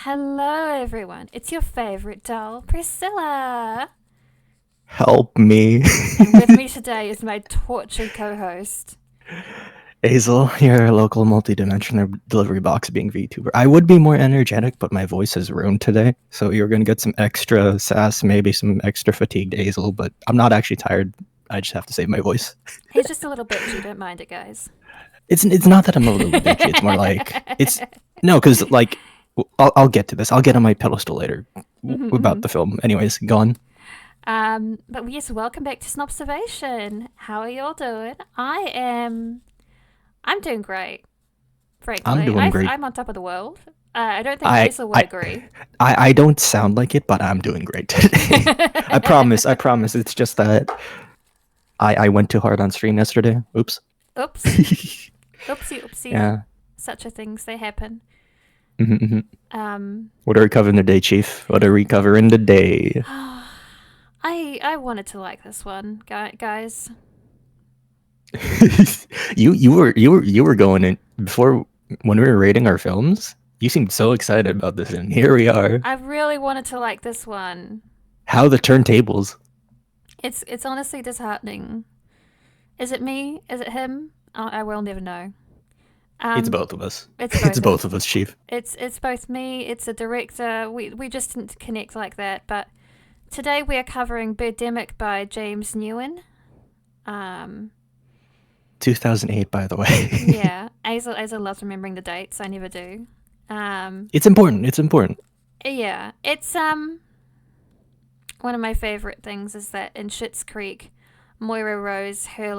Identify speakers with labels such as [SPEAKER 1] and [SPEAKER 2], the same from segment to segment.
[SPEAKER 1] Hello, everyone. It's your favorite doll, Priscilla.
[SPEAKER 2] Help me.
[SPEAKER 1] And with me today is my tortured co host.
[SPEAKER 2] Azel, your local multidimensional delivery box being VTuber. I would be more energetic, but my voice is ruined today. So you're going to get some extra sass, maybe some extra fatigued Azel, but I'm not actually tired. I just have to save my voice.
[SPEAKER 1] He's just a little bitchy, don't mind it, guys.
[SPEAKER 2] It's not that I'm a little bitchy. It's more like, it's, no, because, like, I'll get to this. I'll get on my pedestal later about the film. Anyways, go on.
[SPEAKER 1] But yes, welcome back to Snobservation. How are y'all doing? I'm doing great,
[SPEAKER 2] I'm
[SPEAKER 1] frankly.
[SPEAKER 2] doing great.
[SPEAKER 1] I'm on top of the world. I don't think
[SPEAKER 2] I,
[SPEAKER 1] Hazel would
[SPEAKER 2] I,
[SPEAKER 1] agree.
[SPEAKER 2] I don't sound like it, but I'm doing great today. I promise. I promise. It's just that I went too hard on stream yesterday. Oops.
[SPEAKER 1] Oops. Oopsie, oopsie.
[SPEAKER 2] Yeah.
[SPEAKER 1] Such a things, they happen.
[SPEAKER 2] Mm-hmm.
[SPEAKER 1] Um,
[SPEAKER 2] What are we covering today, Chief? What are we covering today?
[SPEAKER 1] I wanted to like this one, guys.
[SPEAKER 2] you were going in before when we were rating our films. You seemed so excited about this, and here we are.
[SPEAKER 1] I really wanted to like this one.
[SPEAKER 2] How the turntables?
[SPEAKER 1] It's honestly disheartening. Is it me? Is it him? I will never know.
[SPEAKER 2] It's
[SPEAKER 1] Um,
[SPEAKER 2] both of us.
[SPEAKER 1] it's
[SPEAKER 2] It's
[SPEAKER 1] both
[SPEAKER 2] both
[SPEAKER 1] of
[SPEAKER 2] of us, Chief.
[SPEAKER 1] it's both me. It's a director. We just didn't connect like that. But today we are covering Birdemic by James Newen. Um,
[SPEAKER 2] 2008, by the way.
[SPEAKER 1] yeah, Azel loves remembering the dates. I never do. Um,
[SPEAKER 2] It's important. It's important.
[SPEAKER 1] yeah, it's one of my favorite things is that in Schitt's Creek, Moira Rose, her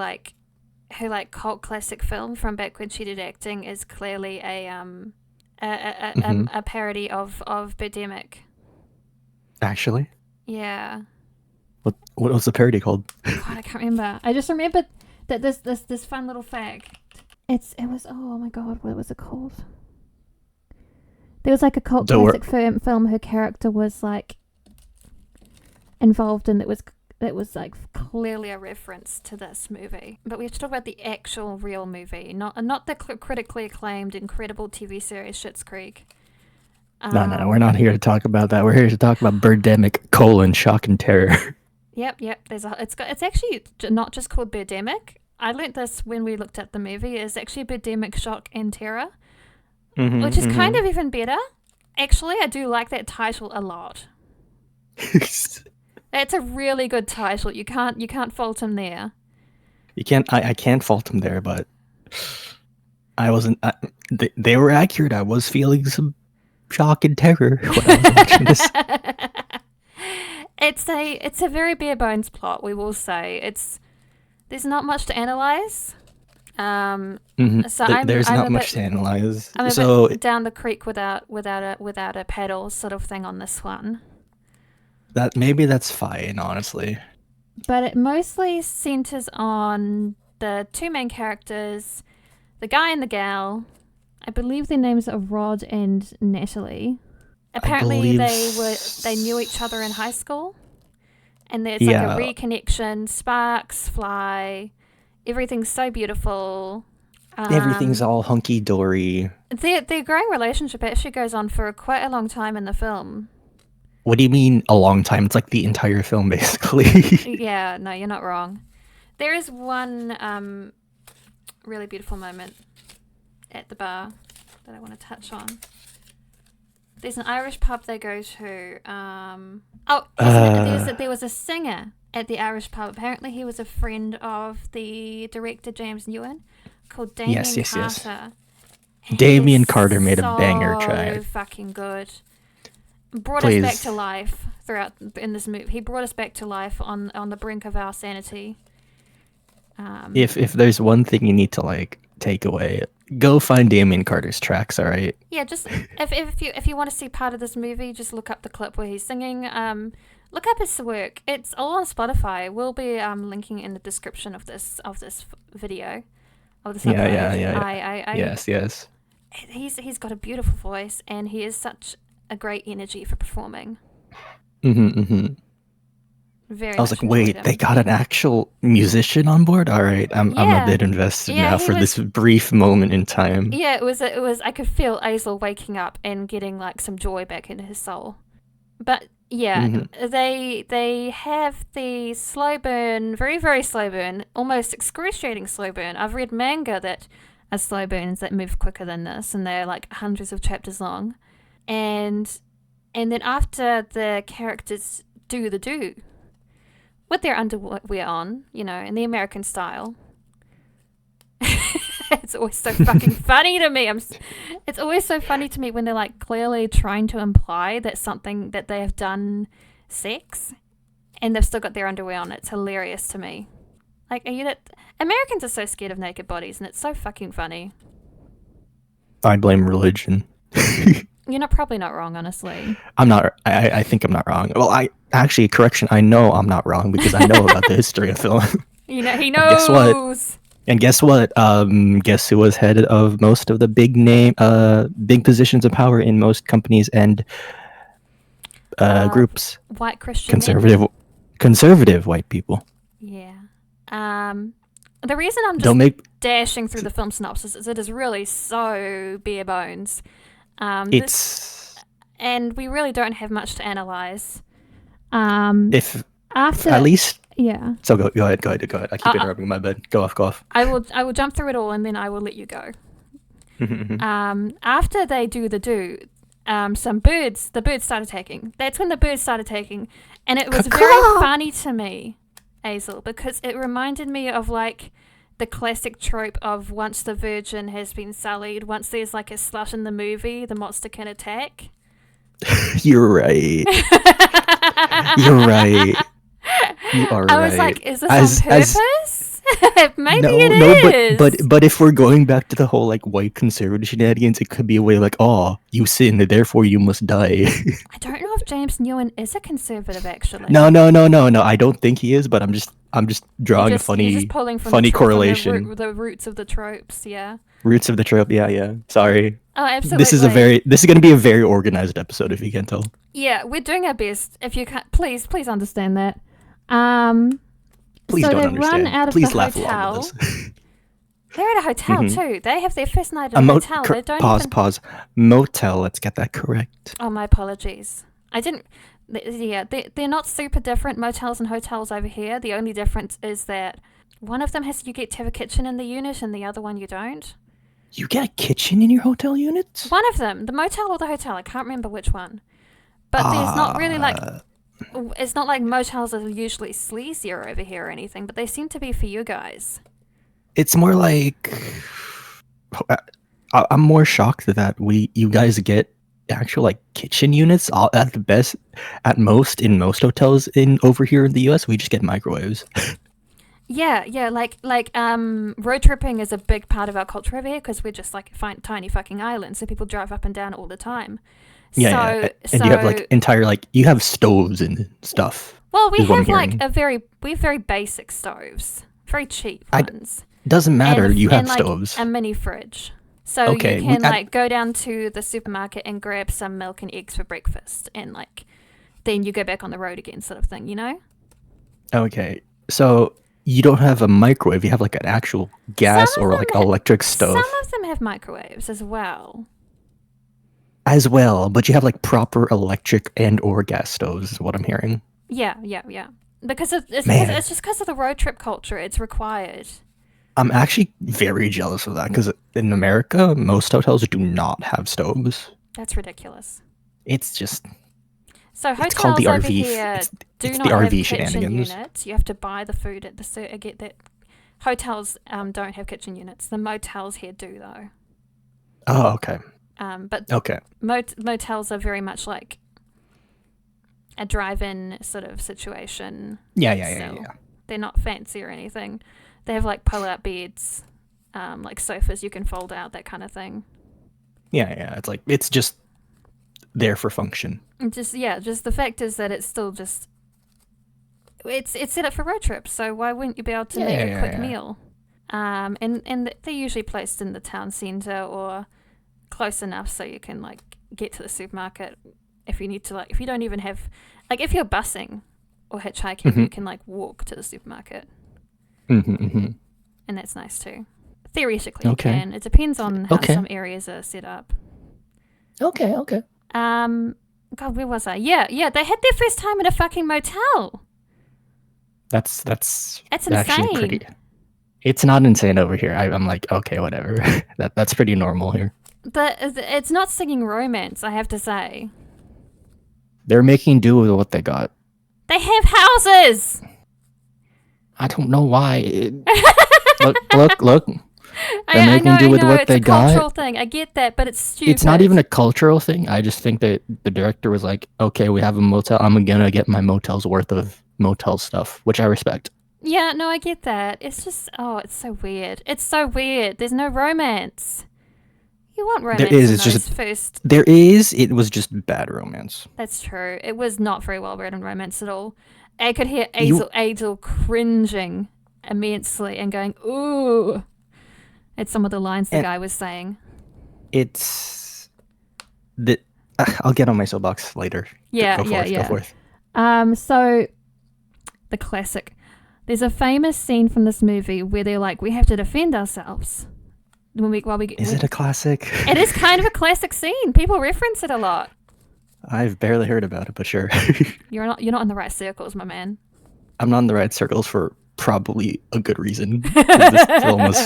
[SPEAKER 1] cult classic film from back when she did acting, is clearly
[SPEAKER 2] Hmm.
[SPEAKER 1] a parody of Birdemic.
[SPEAKER 2] Actually,
[SPEAKER 1] Yeah.
[SPEAKER 2] what was the parody called?
[SPEAKER 1] God, I can't remember. I just remembered that this fun little fact. It was, oh my god, what was it called? There was like a cult
[SPEAKER 2] Don't worry.
[SPEAKER 1] classic film her character was like involved in that was like clearly a reference to this movie. But we have to talk about the actual real movie, not the critically acclaimed incredible TV series Schitt's Creek.
[SPEAKER 2] No. We're not here to talk about that. We're here to talk about Birdemic: Shock and Terror.
[SPEAKER 1] Yep. It's actually not just called Birdemic. I learnt this when we looked at the movie. It's actually Birdemic Shock and Terror, which is kind of even better. Actually, I do like that title a lot. It's a really good title. You can't fault him there.
[SPEAKER 2] You can't. I can't fault them there, but I wasn't. They were accurate. I was feeling some shock and terror when I was watching this.
[SPEAKER 1] It's a very bare bones plot. We will say there's not much to analyze. So
[SPEAKER 2] There's
[SPEAKER 1] I'm
[SPEAKER 2] not
[SPEAKER 1] a
[SPEAKER 2] much
[SPEAKER 1] bit
[SPEAKER 2] to analyze.
[SPEAKER 1] I'm a
[SPEAKER 2] So
[SPEAKER 1] bit down the creek without a paddle sort of thing on this one.
[SPEAKER 2] that maybe that's fine, honestly.
[SPEAKER 1] But it mostly centers on the two main characters, the guy and the gal. I believe their names are Rod and Natalie.
[SPEAKER 2] I
[SPEAKER 1] Apparently,
[SPEAKER 2] believe.
[SPEAKER 1] they knew each other in high school, and it's like a
[SPEAKER 2] Yeah,
[SPEAKER 1] reconnection. Sparks fly. Everything's so beautiful.
[SPEAKER 2] everything's
[SPEAKER 1] Um,
[SPEAKER 2] all hunky dory.
[SPEAKER 1] their growing relationship actually goes on for quite a long time in the film.
[SPEAKER 2] What do you mean a long time? It's like the entire film, basically.
[SPEAKER 1] Yeah, no, you're not wrong. There is one really beautiful moment at the bar that I want to touch on. There's an Irish pub they go to. There was a singer at the Irish pub. Apparently, he was a friend of the director James Newen, called
[SPEAKER 2] Yes,
[SPEAKER 1] Damien
[SPEAKER 2] yes, yes.
[SPEAKER 1] Carter. And he
[SPEAKER 2] Damien
[SPEAKER 1] is
[SPEAKER 2] Carter made a banger
[SPEAKER 1] so
[SPEAKER 2] track.
[SPEAKER 1] fucking good. Brought us back
[SPEAKER 2] Please.
[SPEAKER 1] to life throughout in this movie. He brought us back to life on the brink of our sanity.
[SPEAKER 2] If there's one thing you need to like take away, go find Damien Carter's tracks. All right.
[SPEAKER 1] Yeah, just if you want to see part of this movie, just look up the clip where he's singing. Look up his work. It's all on Spotify. We'll be linking in the description of this video of this
[SPEAKER 2] Yeah,
[SPEAKER 1] upload.
[SPEAKER 2] yeah, yeah, yeah.
[SPEAKER 1] I
[SPEAKER 2] Yes, yes.
[SPEAKER 1] he's got a beautiful voice and he is such a great energy for performing.
[SPEAKER 2] Mm-hmm.
[SPEAKER 1] Very
[SPEAKER 2] I was
[SPEAKER 1] much
[SPEAKER 2] like,
[SPEAKER 1] enjoyed
[SPEAKER 2] wait, they
[SPEAKER 1] him.
[SPEAKER 2] got an actual musician on board? All right, I'm a
[SPEAKER 1] Yeah.
[SPEAKER 2] bit invested
[SPEAKER 1] Yeah,
[SPEAKER 2] now
[SPEAKER 1] he
[SPEAKER 2] for
[SPEAKER 1] was.
[SPEAKER 2] this brief moment in time.
[SPEAKER 1] Yeah, it was. I could feel Azel waking up and getting like some joy back into his soul. But yeah,
[SPEAKER 2] Hmm.
[SPEAKER 1] they have the slow burn, very very slow burn, almost excruciating slow burn. I've read manga that are slow burns that move quicker than this, and they're like hundreds of chapters long. And then after the characters do the do with their underwear on, in the American style. It's always so fucking funny to me. It's always so funny to me when they're like clearly trying to imply that something that they have done sex and they've still got their underwear on. It's hilarious to me. Like, Americans are so scared of naked bodies, and it's so fucking funny.
[SPEAKER 2] I blame religion.
[SPEAKER 1] You're probably not wrong, honestly.
[SPEAKER 2] I'm not. I think I'm not wrong. Well, correction. I know I'm not wrong because I know about the history of film.
[SPEAKER 1] He knows.
[SPEAKER 2] And guess what? And guess what? Guess who was head of most of the big positions of power in most companies and groups?
[SPEAKER 1] White Christian
[SPEAKER 2] Conservative white people.
[SPEAKER 1] Yeah. The reason I'm dashing through the film synopsis is it is really so bare bones. And we really don't have much to analyze.
[SPEAKER 2] At least.
[SPEAKER 1] Yeah.
[SPEAKER 2] So go ahead. I keep interrupting my bed. Go off.
[SPEAKER 1] I will jump through it all and then I will let you go. After they do the do, the birds start attacking. That's when the birds start attacking, and it was very funny to me, Azel, because it reminded me of like the classic trope of once the virgin has been sullied, once there's like a slut in the movie, the monster can attack.
[SPEAKER 2] You're right. You're right. You are right.
[SPEAKER 1] I was like, is this on purpose? Maybe it is.
[SPEAKER 2] But if we're going back to the whole like white conservative shenanigans, it could be a way like, oh, you sin, therefore you must die.
[SPEAKER 1] I don't know if James Newen is a conservative actually.
[SPEAKER 2] No. I don't think he is, but I'm just drawing a funny correlation.
[SPEAKER 1] From the roots of the tropes, yeah.
[SPEAKER 2] Roots of the trope, yeah. Sorry.
[SPEAKER 1] Oh, absolutely.
[SPEAKER 2] This is going to be a very organized episode, if you can tell.
[SPEAKER 1] Yeah, we're doing our best. If you can't, please understand that.
[SPEAKER 2] Please
[SPEAKER 1] so
[SPEAKER 2] don't
[SPEAKER 1] they
[SPEAKER 2] understand.
[SPEAKER 1] Run out of
[SPEAKER 2] please
[SPEAKER 1] the
[SPEAKER 2] laugh
[SPEAKER 1] hotel.
[SPEAKER 2] along with us.
[SPEAKER 1] They're at a hotel too. They have their first night at a hotel. They don't
[SPEAKER 2] pause. Motel. Let's get that correct.
[SPEAKER 1] Oh, my apologies. I didn't. Yeah, they're not super different motels and hotels over here. The only difference is that one of them you get to have a kitchen in the unit, and the other one you don't.
[SPEAKER 2] You get a kitchen in your hotel unit?
[SPEAKER 1] One of them, the motel or the hotel. I can't remember which one. But there's not really like. It's not like motels are usually sleazier over here or anything, but they seem to be for you guys.
[SPEAKER 2] It's more like I'm more shocked that you guys get actual like kitchen units. At most in most hotels over here in the US, we just get microwaves.
[SPEAKER 1] Yeah, like road tripping is a big part of our culture over here because we're just like a tiny fucking island, so people drive up and down all the time.
[SPEAKER 2] Yeah, and you have like you have stoves and stuff.
[SPEAKER 1] Well, we have very basic stoves, very cheap ones.
[SPEAKER 2] Doesn't matter. You have
[SPEAKER 1] like
[SPEAKER 2] stoves.
[SPEAKER 1] A mini fridge, so you can go down to the supermarket and grab some milk and eggs for breakfast, and like then you go back on the road again, sort of thing, you know?
[SPEAKER 2] Okay, so you don't have a microwave. You have like an actual gas or like electric stove.
[SPEAKER 1] Some of them have microwaves as well.
[SPEAKER 2] But you have like proper electric and or gas stoves is what I'm hearing.
[SPEAKER 1] Yeah. Because it's just because of the road trip culture. It's required.
[SPEAKER 2] I'm actually very jealous of that because in America, most hotels do not have stoves.
[SPEAKER 1] That's ridiculous.
[SPEAKER 2] It's just...
[SPEAKER 1] So hotels
[SPEAKER 2] called the
[SPEAKER 1] over
[SPEAKER 2] RV.
[SPEAKER 1] here do
[SPEAKER 2] it's
[SPEAKER 1] not
[SPEAKER 2] the
[SPEAKER 1] have
[SPEAKER 2] RV
[SPEAKER 1] kitchen
[SPEAKER 2] shenanigans.
[SPEAKER 1] units. You have to buy the food at the get that. Hotels don't have kitchen units. The motels here do though.
[SPEAKER 2] Oh, okay.
[SPEAKER 1] But
[SPEAKER 2] okay.
[SPEAKER 1] Motels are very much like a drive-in sort of situation.
[SPEAKER 2] Yeah.
[SPEAKER 1] They're not fancy or anything. They have like pull-out beds, like sofas you can fold out, that kind of thing.
[SPEAKER 2] Yeah. It's just there for function.
[SPEAKER 1] Just the fact is that it's still just it's set up for road trips. So why wouldn't you be able to make a quick meal? And they're usually placed in the town centre or close enough so you can like get to the supermarket if you need to, like if you don't even have, like if you're busing or hitchhiking, you can like walk to the supermarket, and that's nice too. Theoretically, you can. It depends on how some areas are set up.
[SPEAKER 2] Okay.
[SPEAKER 1] God, where was I? Yeah. They had their first time in a fucking motel.
[SPEAKER 2] That's
[SPEAKER 1] insane.
[SPEAKER 2] Actually pretty. It's not insane over here. I'm like, okay, whatever. That's pretty normal here.
[SPEAKER 1] It's not singing romance, I have to say.
[SPEAKER 2] They're making do with what they got.
[SPEAKER 1] They have houses.
[SPEAKER 2] I don't know why. Look. They're making do with what they got.
[SPEAKER 1] It's a cultural thing. I get that, but it's stupid.
[SPEAKER 2] It's not even a cultural thing. I just think that the director was like, okay, we have a motel. I'm gonna get my motel's worth of motel stuff, which I respect.
[SPEAKER 1] Yeah, no, I get that. It's just, it's so weird. It's so weird. There's no romance. You want romance first.
[SPEAKER 2] There is. It was just bad romance.
[SPEAKER 1] That's true. It was not very well written romance at all. I could hear Azel cringing immensely and going, ooh, at some of the lines the guy was saying.
[SPEAKER 2] It's that I'll get on my soapbox later.
[SPEAKER 1] Yeah.
[SPEAKER 2] Go forth.
[SPEAKER 1] So the classic. There's a famous scene from this movie where they're like, we have to defend ourselves.
[SPEAKER 2] Is it a classic?
[SPEAKER 1] It is kind of a classic scene. People reference it a lot.
[SPEAKER 2] I've barely heard about it, but sure.
[SPEAKER 1] You're not in the right circles, my man.
[SPEAKER 2] I'm not in the right circles for probably a good reason. This film was...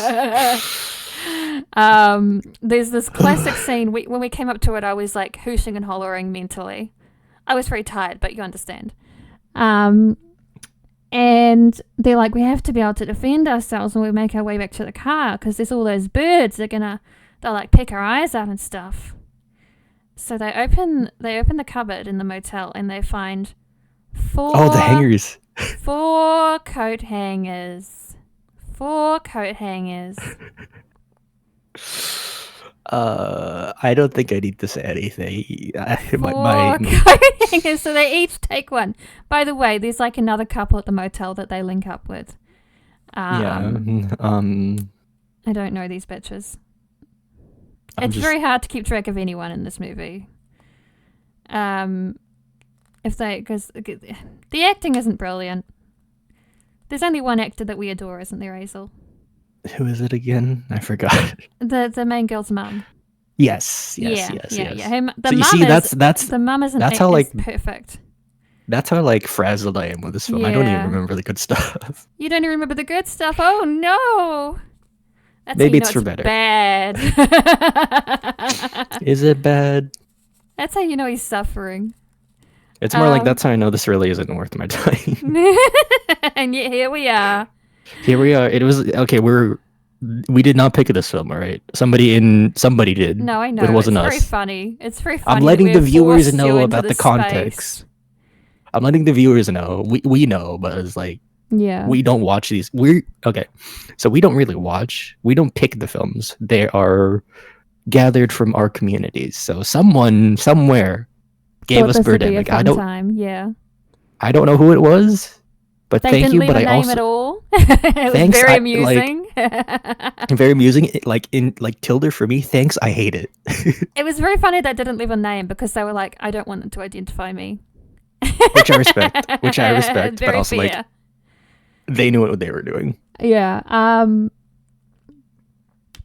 [SPEAKER 1] There's this classic scene. When we came up to it, I was like hooting and hollering mentally. I was very tired, but you understand. And they're like, we have to be able to defend ourselves when we make our way back to the car because there's all those birds. They'll like peck our eyes out and stuff. So they open the cupboard in the motel and they find
[SPEAKER 2] the hangers.
[SPEAKER 1] 4 coat hangers. 4 coat hangers.
[SPEAKER 2] I don't think I need to say anything.
[SPEAKER 1] 4 coat hangers, so they each take one. By the way, there's like another couple at the motel that they link up with. I don't know these bitches. It's very hard to keep track of anyone in this movie. Because the acting isn't brilliant. There's only one actor that we adore, isn't there, Azel?
[SPEAKER 2] Who is it again? I forgot.
[SPEAKER 1] The main girl's mum.
[SPEAKER 2] Yes.
[SPEAKER 1] The mum isn't perfect.
[SPEAKER 2] That's how like frazzled I am with this film. I don't even remember the good stuff.
[SPEAKER 1] You don't even remember the good stuff? Oh no! That's
[SPEAKER 2] Maybe it's for better.
[SPEAKER 1] Bad.
[SPEAKER 2] Is it bad?
[SPEAKER 1] That's how you know he's suffering.
[SPEAKER 2] It's more like that's how I know this really isn't worth my time.
[SPEAKER 1] And yet here we are.
[SPEAKER 2] It was okay. We did not pick this film, all right? Somebody did.
[SPEAKER 1] No, I know.
[SPEAKER 2] But it wasn't us.
[SPEAKER 1] It's very funny.
[SPEAKER 2] I'm letting the viewers know about the context. I'm letting the viewers know. We know, but it's like, we don't watch these. So we don't really watch. We don't pick the films. They are gathered from our communities. So someone somewhere gave us Birdemic. I don't know who it was. But thank you. But I also
[SPEAKER 1] at all. It was very amusing.
[SPEAKER 2] Very amusing. Like Tilda for me. Thanks. I hate it.
[SPEAKER 1] It was very funny they didn't leave a name because they were like, I don't want them to identify me.
[SPEAKER 2] Which I respect. But also
[SPEAKER 1] fair.
[SPEAKER 2] like they knew what they were doing.
[SPEAKER 1] Yeah.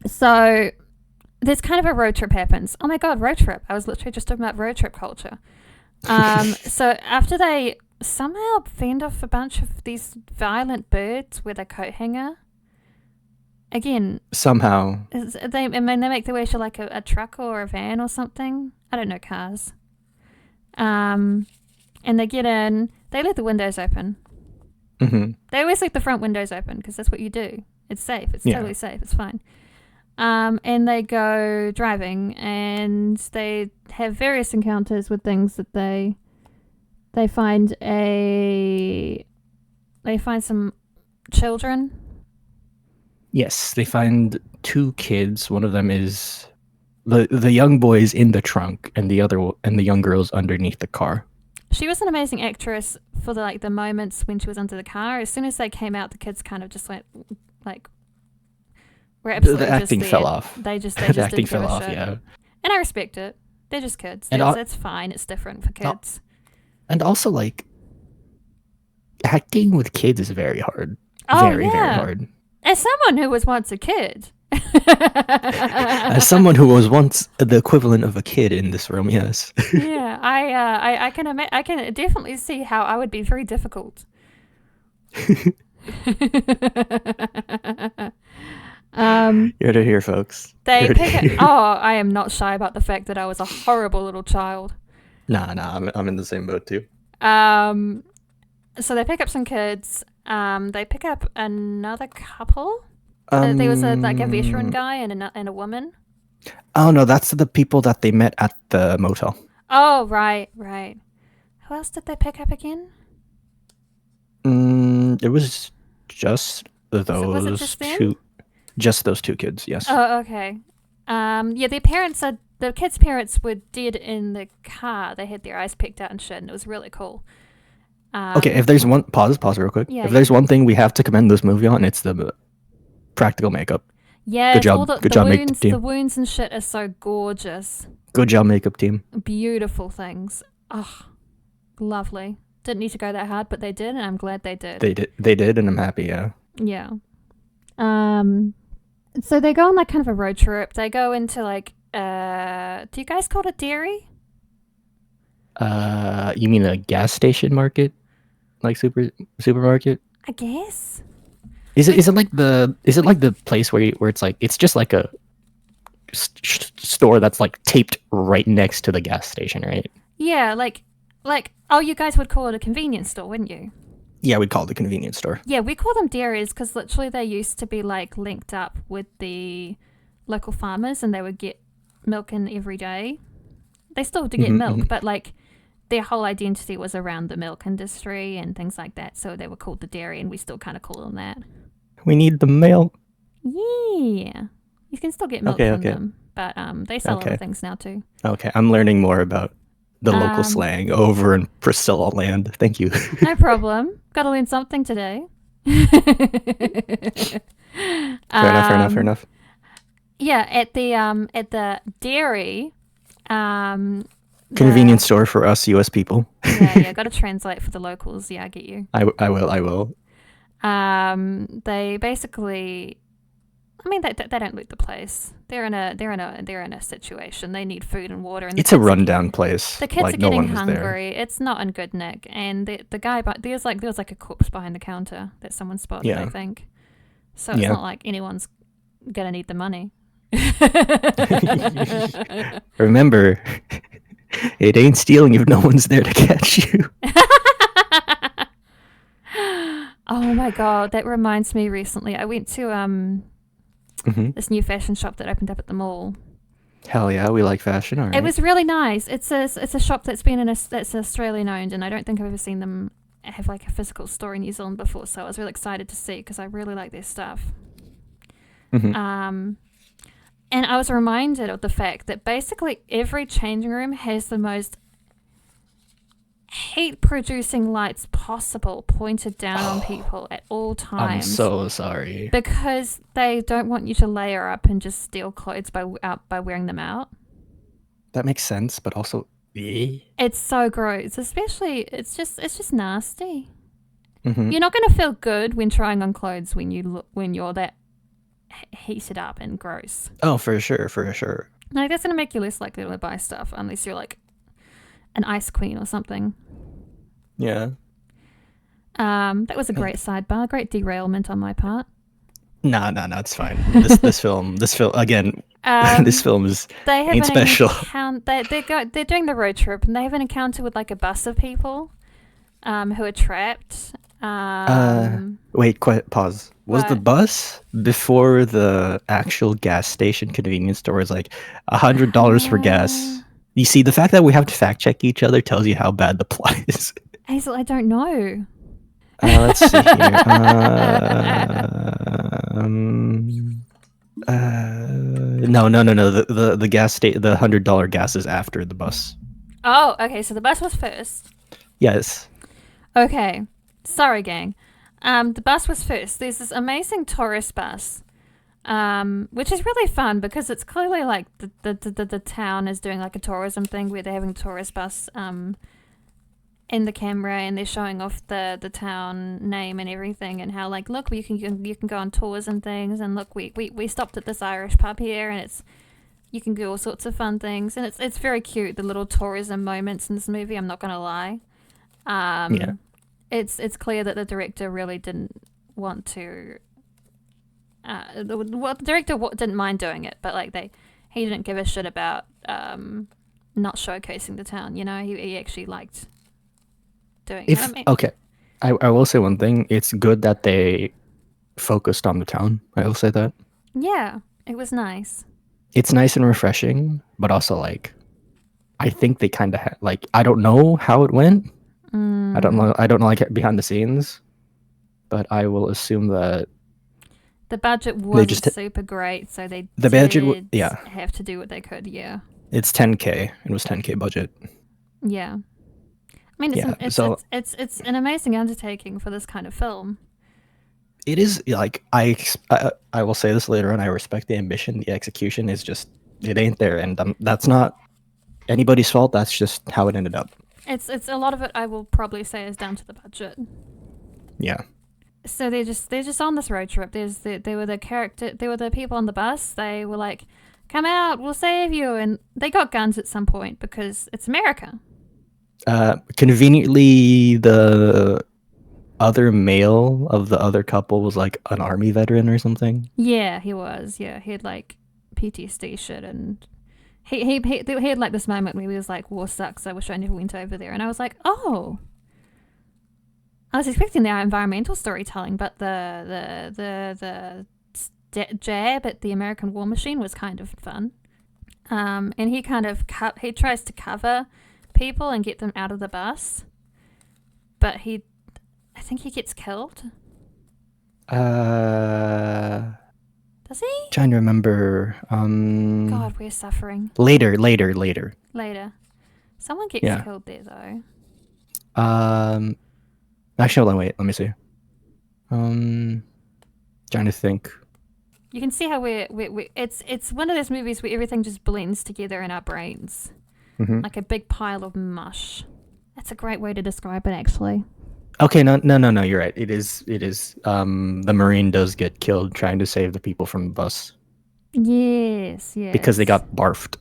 [SPEAKER 1] So this kind of a road trip happens. Oh my god, road trip! I was literally just talking about road trip culture. So after they somehow fend off a bunch of these violent birds with a coat hanger. Again,
[SPEAKER 2] somehow
[SPEAKER 1] they make their way to like a truck or a van or something. I don't know cars. And they get in. They leave the windows open.
[SPEAKER 2] Mm-hmm.
[SPEAKER 1] They always leave the front windows open because that's what you do. It's safe. It's totally safe. It's fine. And they go driving and they have various encounters with things that they find some children.
[SPEAKER 2] Yes, they find 2 kids. One of them is the young boy's in the trunk, and the young girl's underneath the car.
[SPEAKER 1] She was an amazing actress for the moments when she was under the car. As soon as they came out, the kids kind of just went like, we're absolutely
[SPEAKER 2] the acting
[SPEAKER 1] just
[SPEAKER 2] fell off.
[SPEAKER 1] They just
[SPEAKER 2] the
[SPEAKER 1] didn't
[SPEAKER 2] acting
[SPEAKER 1] give
[SPEAKER 2] fell
[SPEAKER 1] a
[SPEAKER 2] off.
[SPEAKER 1] shit.
[SPEAKER 2] Yeah,
[SPEAKER 1] and I respect it. They're just kids.
[SPEAKER 2] And
[SPEAKER 1] That's fine. It's different for kids.
[SPEAKER 2] And also, like, acting with kids is very hard.
[SPEAKER 1] Oh,
[SPEAKER 2] Very, very
[SPEAKER 1] yeah.
[SPEAKER 2] hard.
[SPEAKER 1] As someone who was once a kid.
[SPEAKER 2] As someone who was once the equivalent of a kid in this room, yes.
[SPEAKER 1] Yeah, I can definitely see how I would be very difficult.
[SPEAKER 2] You're to hear, folks.
[SPEAKER 1] They
[SPEAKER 2] You're to
[SPEAKER 1] pick
[SPEAKER 2] hear.
[SPEAKER 1] it. Oh, I am not shy about the fact that I was a horrible little child.
[SPEAKER 2] Nah, I'm in the same boat too.
[SPEAKER 1] So they pick up some kids. They pick up another couple. There was a veteran guy and a woman.
[SPEAKER 2] Oh no, that's the people that they met at the motel.
[SPEAKER 1] Oh, right. Who else did they pick up again?
[SPEAKER 2] It was just those
[SPEAKER 1] Was it just them?
[SPEAKER 2] two. Just those two kids, yes.
[SPEAKER 1] Oh, okay. Yeah, the kids' parents were dead in the car. They had their eyes picked out and shit, and it was really cool.
[SPEAKER 2] Okay, if there's one pause real quick.
[SPEAKER 1] Yeah,
[SPEAKER 2] if there's one thing we have to commend this movie on, it's the practical makeup.
[SPEAKER 1] Yeah,
[SPEAKER 2] Good job. Good job, makeup team.
[SPEAKER 1] The wounds and shit are so gorgeous.
[SPEAKER 2] Good job, makeup team.
[SPEAKER 1] Beautiful things. Oh, lovely. Didn't need to go that hard, but they did, and I'm glad they did.
[SPEAKER 2] They did, and I'm happy. Yeah.
[SPEAKER 1] Yeah. So they go on like kind of a road trip. They go into like do you guys call it a dairy?
[SPEAKER 2] You mean a gas station market, like supermarket?
[SPEAKER 1] I guess.
[SPEAKER 2] Is it like the place where it's like it's just like a store that's like taped right next to the gas station, right?
[SPEAKER 1] Yeah, like oh, you guys would call it a convenience store, wouldn't you?
[SPEAKER 2] Yeah, we'd call it a convenience store.
[SPEAKER 1] Yeah, we call them dairies because literally they used to be like linked up with the local farmers, and they would get milk in every day. They still do get milk, but like their whole identity was around the milk industry and things like that. So they were called the dairy, and we still kind of call them that.
[SPEAKER 2] We need the milk.
[SPEAKER 1] Yeah, you can still get milk from them, but they sell other things now too.
[SPEAKER 2] Okay, I'm learning more about the local slang over in Priscilla land. Thank you.
[SPEAKER 1] No problem. Got to learn something today.
[SPEAKER 2] Fair enough.
[SPEAKER 1] Yeah, at the dairy,
[SPEAKER 2] convenience store for us US people.
[SPEAKER 1] Yeah, got to translate for the locals. Yeah, I get you.
[SPEAKER 2] I will.
[SPEAKER 1] They basically, I mean, they don't loot the place. They're in a situation. They need food and water. And
[SPEAKER 2] it's a rundown place.
[SPEAKER 1] The kids
[SPEAKER 2] like,
[SPEAKER 1] are getting
[SPEAKER 2] no
[SPEAKER 1] hungry. It's not in good nick. And the guy, but there was like a corpse behind the counter that someone spotted. I think. So it's not like anyone's gonna need the money.
[SPEAKER 2] Remember, it ain't stealing if no one's there to catch you.
[SPEAKER 1] Oh my god, that reminds me. Recently, I went to this new fashion shop that opened up at the mall.
[SPEAKER 2] Hell yeah, we like fashion. All right.
[SPEAKER 1] It was really nice. It's a shop that's that's Australian owned, and I don't think I've ever seen them have like a physical store in New Zealand before. So I was really excited to see because I really like their stuff. And I was reminded of the fact that basically every changing room has the most heat-producing lights possible pointed down on people at all times.
[SPEAKER 2] I'm so sorry.
[SPEAKER 1] Because they don't want you to layer up and just steal clothes by wearing them out.
[SPEAKER 2] That makes sense, but also,
[SPEAKER 1] it's so gross. Especially, it's just nasty. You're not going to feel good when trying on clothes when you're that heated up and gross.
[SPEAKER 2] Oh, for sure.
[SPEAKER 1] Like, that's going to make you less likely to buy stuff unless you're like an ice queen or something.
[SPEAKER 2] Yeah.
[SPEAKER 1] That was a great sidebar, great derailment on my part.
[SPEAKER 2] No, it's fine. This film again. This film ain't special.
[SPEAKER 1] They're doing the road trip, and they have an encounter with like a bus of people, who are trapped.
[SPEAKER 2] Wait, pause. Was the bus before the actual gas station convenience store is like $100 for gas? You see, the fact that we have to fact check each other tells you how bad the plot is.
[SPEAKER 1] Hazel, I don't know.
[SPEAKER 2] Let's see here. No. The gas the $100 gas is after the bus.
[SPEAKER 1] Oh, okay. So the bus was first.
[SPEAKER 2] Yes.
[SPEAKER 1] Okay. Sorry, gang. The bus was first. There's this amazing tourist bus, which is really fun because it's clearly like the town is doing like a tourism thing where they're having a tourist bus in the camera, and they're showing off the town name and everything, and how like, look, you can go on tours and things, and look, we stopped at this Irish pub here, and you can do all sorts of fun things, and it's very cute, the little tourism moments in this movie. I'm not gonna lie.
[SPEAKER 2] Yeah.
[SPEAKER 1] It's clear that the director really didn't want to. The director didn't mind doing it, but like he didn't give a shit about not showcasing the town. You know, he actually liked doing it.
[SPEAKER 2] Okay, I will say one thing. It's good that they focused on the town. I will say that.
[SPEAKER 1] Yeah, it was nice.
[SPEAKER 2] It's nice and refreshing, but also like, I think they kind of like, I don't know how it went. I don't know like behind the scenes, but I will assume that
[SPEAKER 1] the budget wasn't super great, so they have to do what they could. Yeah,
[SPEAKER 2] it's 10K. It was 10K budget.
[SPEAKER 1] Yeah, I mean, it's an amazing undertaking for this kind of film.
[SPEAKER 2] It is like I will say this later on. I respect the ambition. The execution is just, it ain't there, and that's not anybody's fault. That's just how it ended up.
[SPEAKER 1] It's a lot of it, I will probably say, is down to the budget.
[SPEAKER 2] Yeah.
[SPEAKER 1] So they're just on this road trip. They were the people on the bus. They were like, "Come out, we'll save you," and they got guns at some point because it's America.
[SPEAKER 2] Conveniently, the other male of the other couple was like an army veteran or something.
[SPEAKER 1] Yeah, he was. Yeah, he had like PTSD shit, and he had like this moment where he was like, "War sucks. I wish I never went over there." And I was like, "Oh." I was expecting the environmental storytelling, but the jab at the American war machine was kind of fun. And he kind of he tries to cover people and get them out of the bus, but I think he gets killed. Does he?
[SPEAKER 2] Trying to remember.
[SPEAKER 1] God, we're suffering.
[SPEAKER 2] Later.
[SPEAKER 1] Someone gets killed there though.
[SPEAKER 2] Actually, hold on, wait. Let me see. Trying to think.
[SPEAKER 1] You can see how it's one of those movies where everything just blends together in our brains, like a big pile of mush. That's a great way to describe it, actually.
[SPEAKER 2] Okay, no, you're right. It is. The Marine does get killed trying to save the people from the bus.
[SPEAKER 1] Yes.
[SPEAKER 2] Because they got barfed.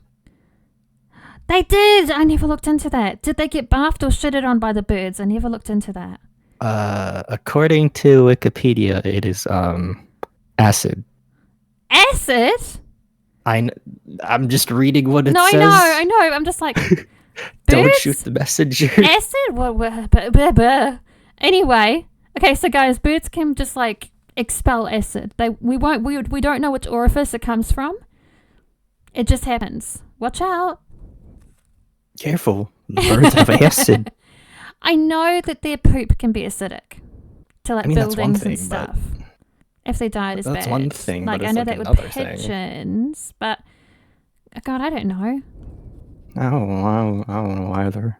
[SPEAKER 1] They did! I never looked into that. Did they get barfed or shitted on by the birds? I never looked into that.
[SPEAKER 2] According to Wikipedia, it is acid.
[SPEAKER 1] Acid?
[SPEAKER 2] I'm just reading what it says.
[SPEAKER 1] No, I know. I'm just like,
[SPEAKER 2] don't shoot the messenger.
[SPEAKER 1] Acid? Anyway, okay, so guys, birds can just like expel acid. We don't know which orifice it comes from. It just happens. Watch out.
[SPEAKER 2] Careful. Birds have acid.
[SPEAKER 1] I know that their poop can be acidic to like buildings and stuff. If they died as bad.
[SPEAKER 2] That's one thing.
[SPEAKER 1] Like, I know that with pigeons, but God, I don't know.
[SPEAKER 2] I don't know either.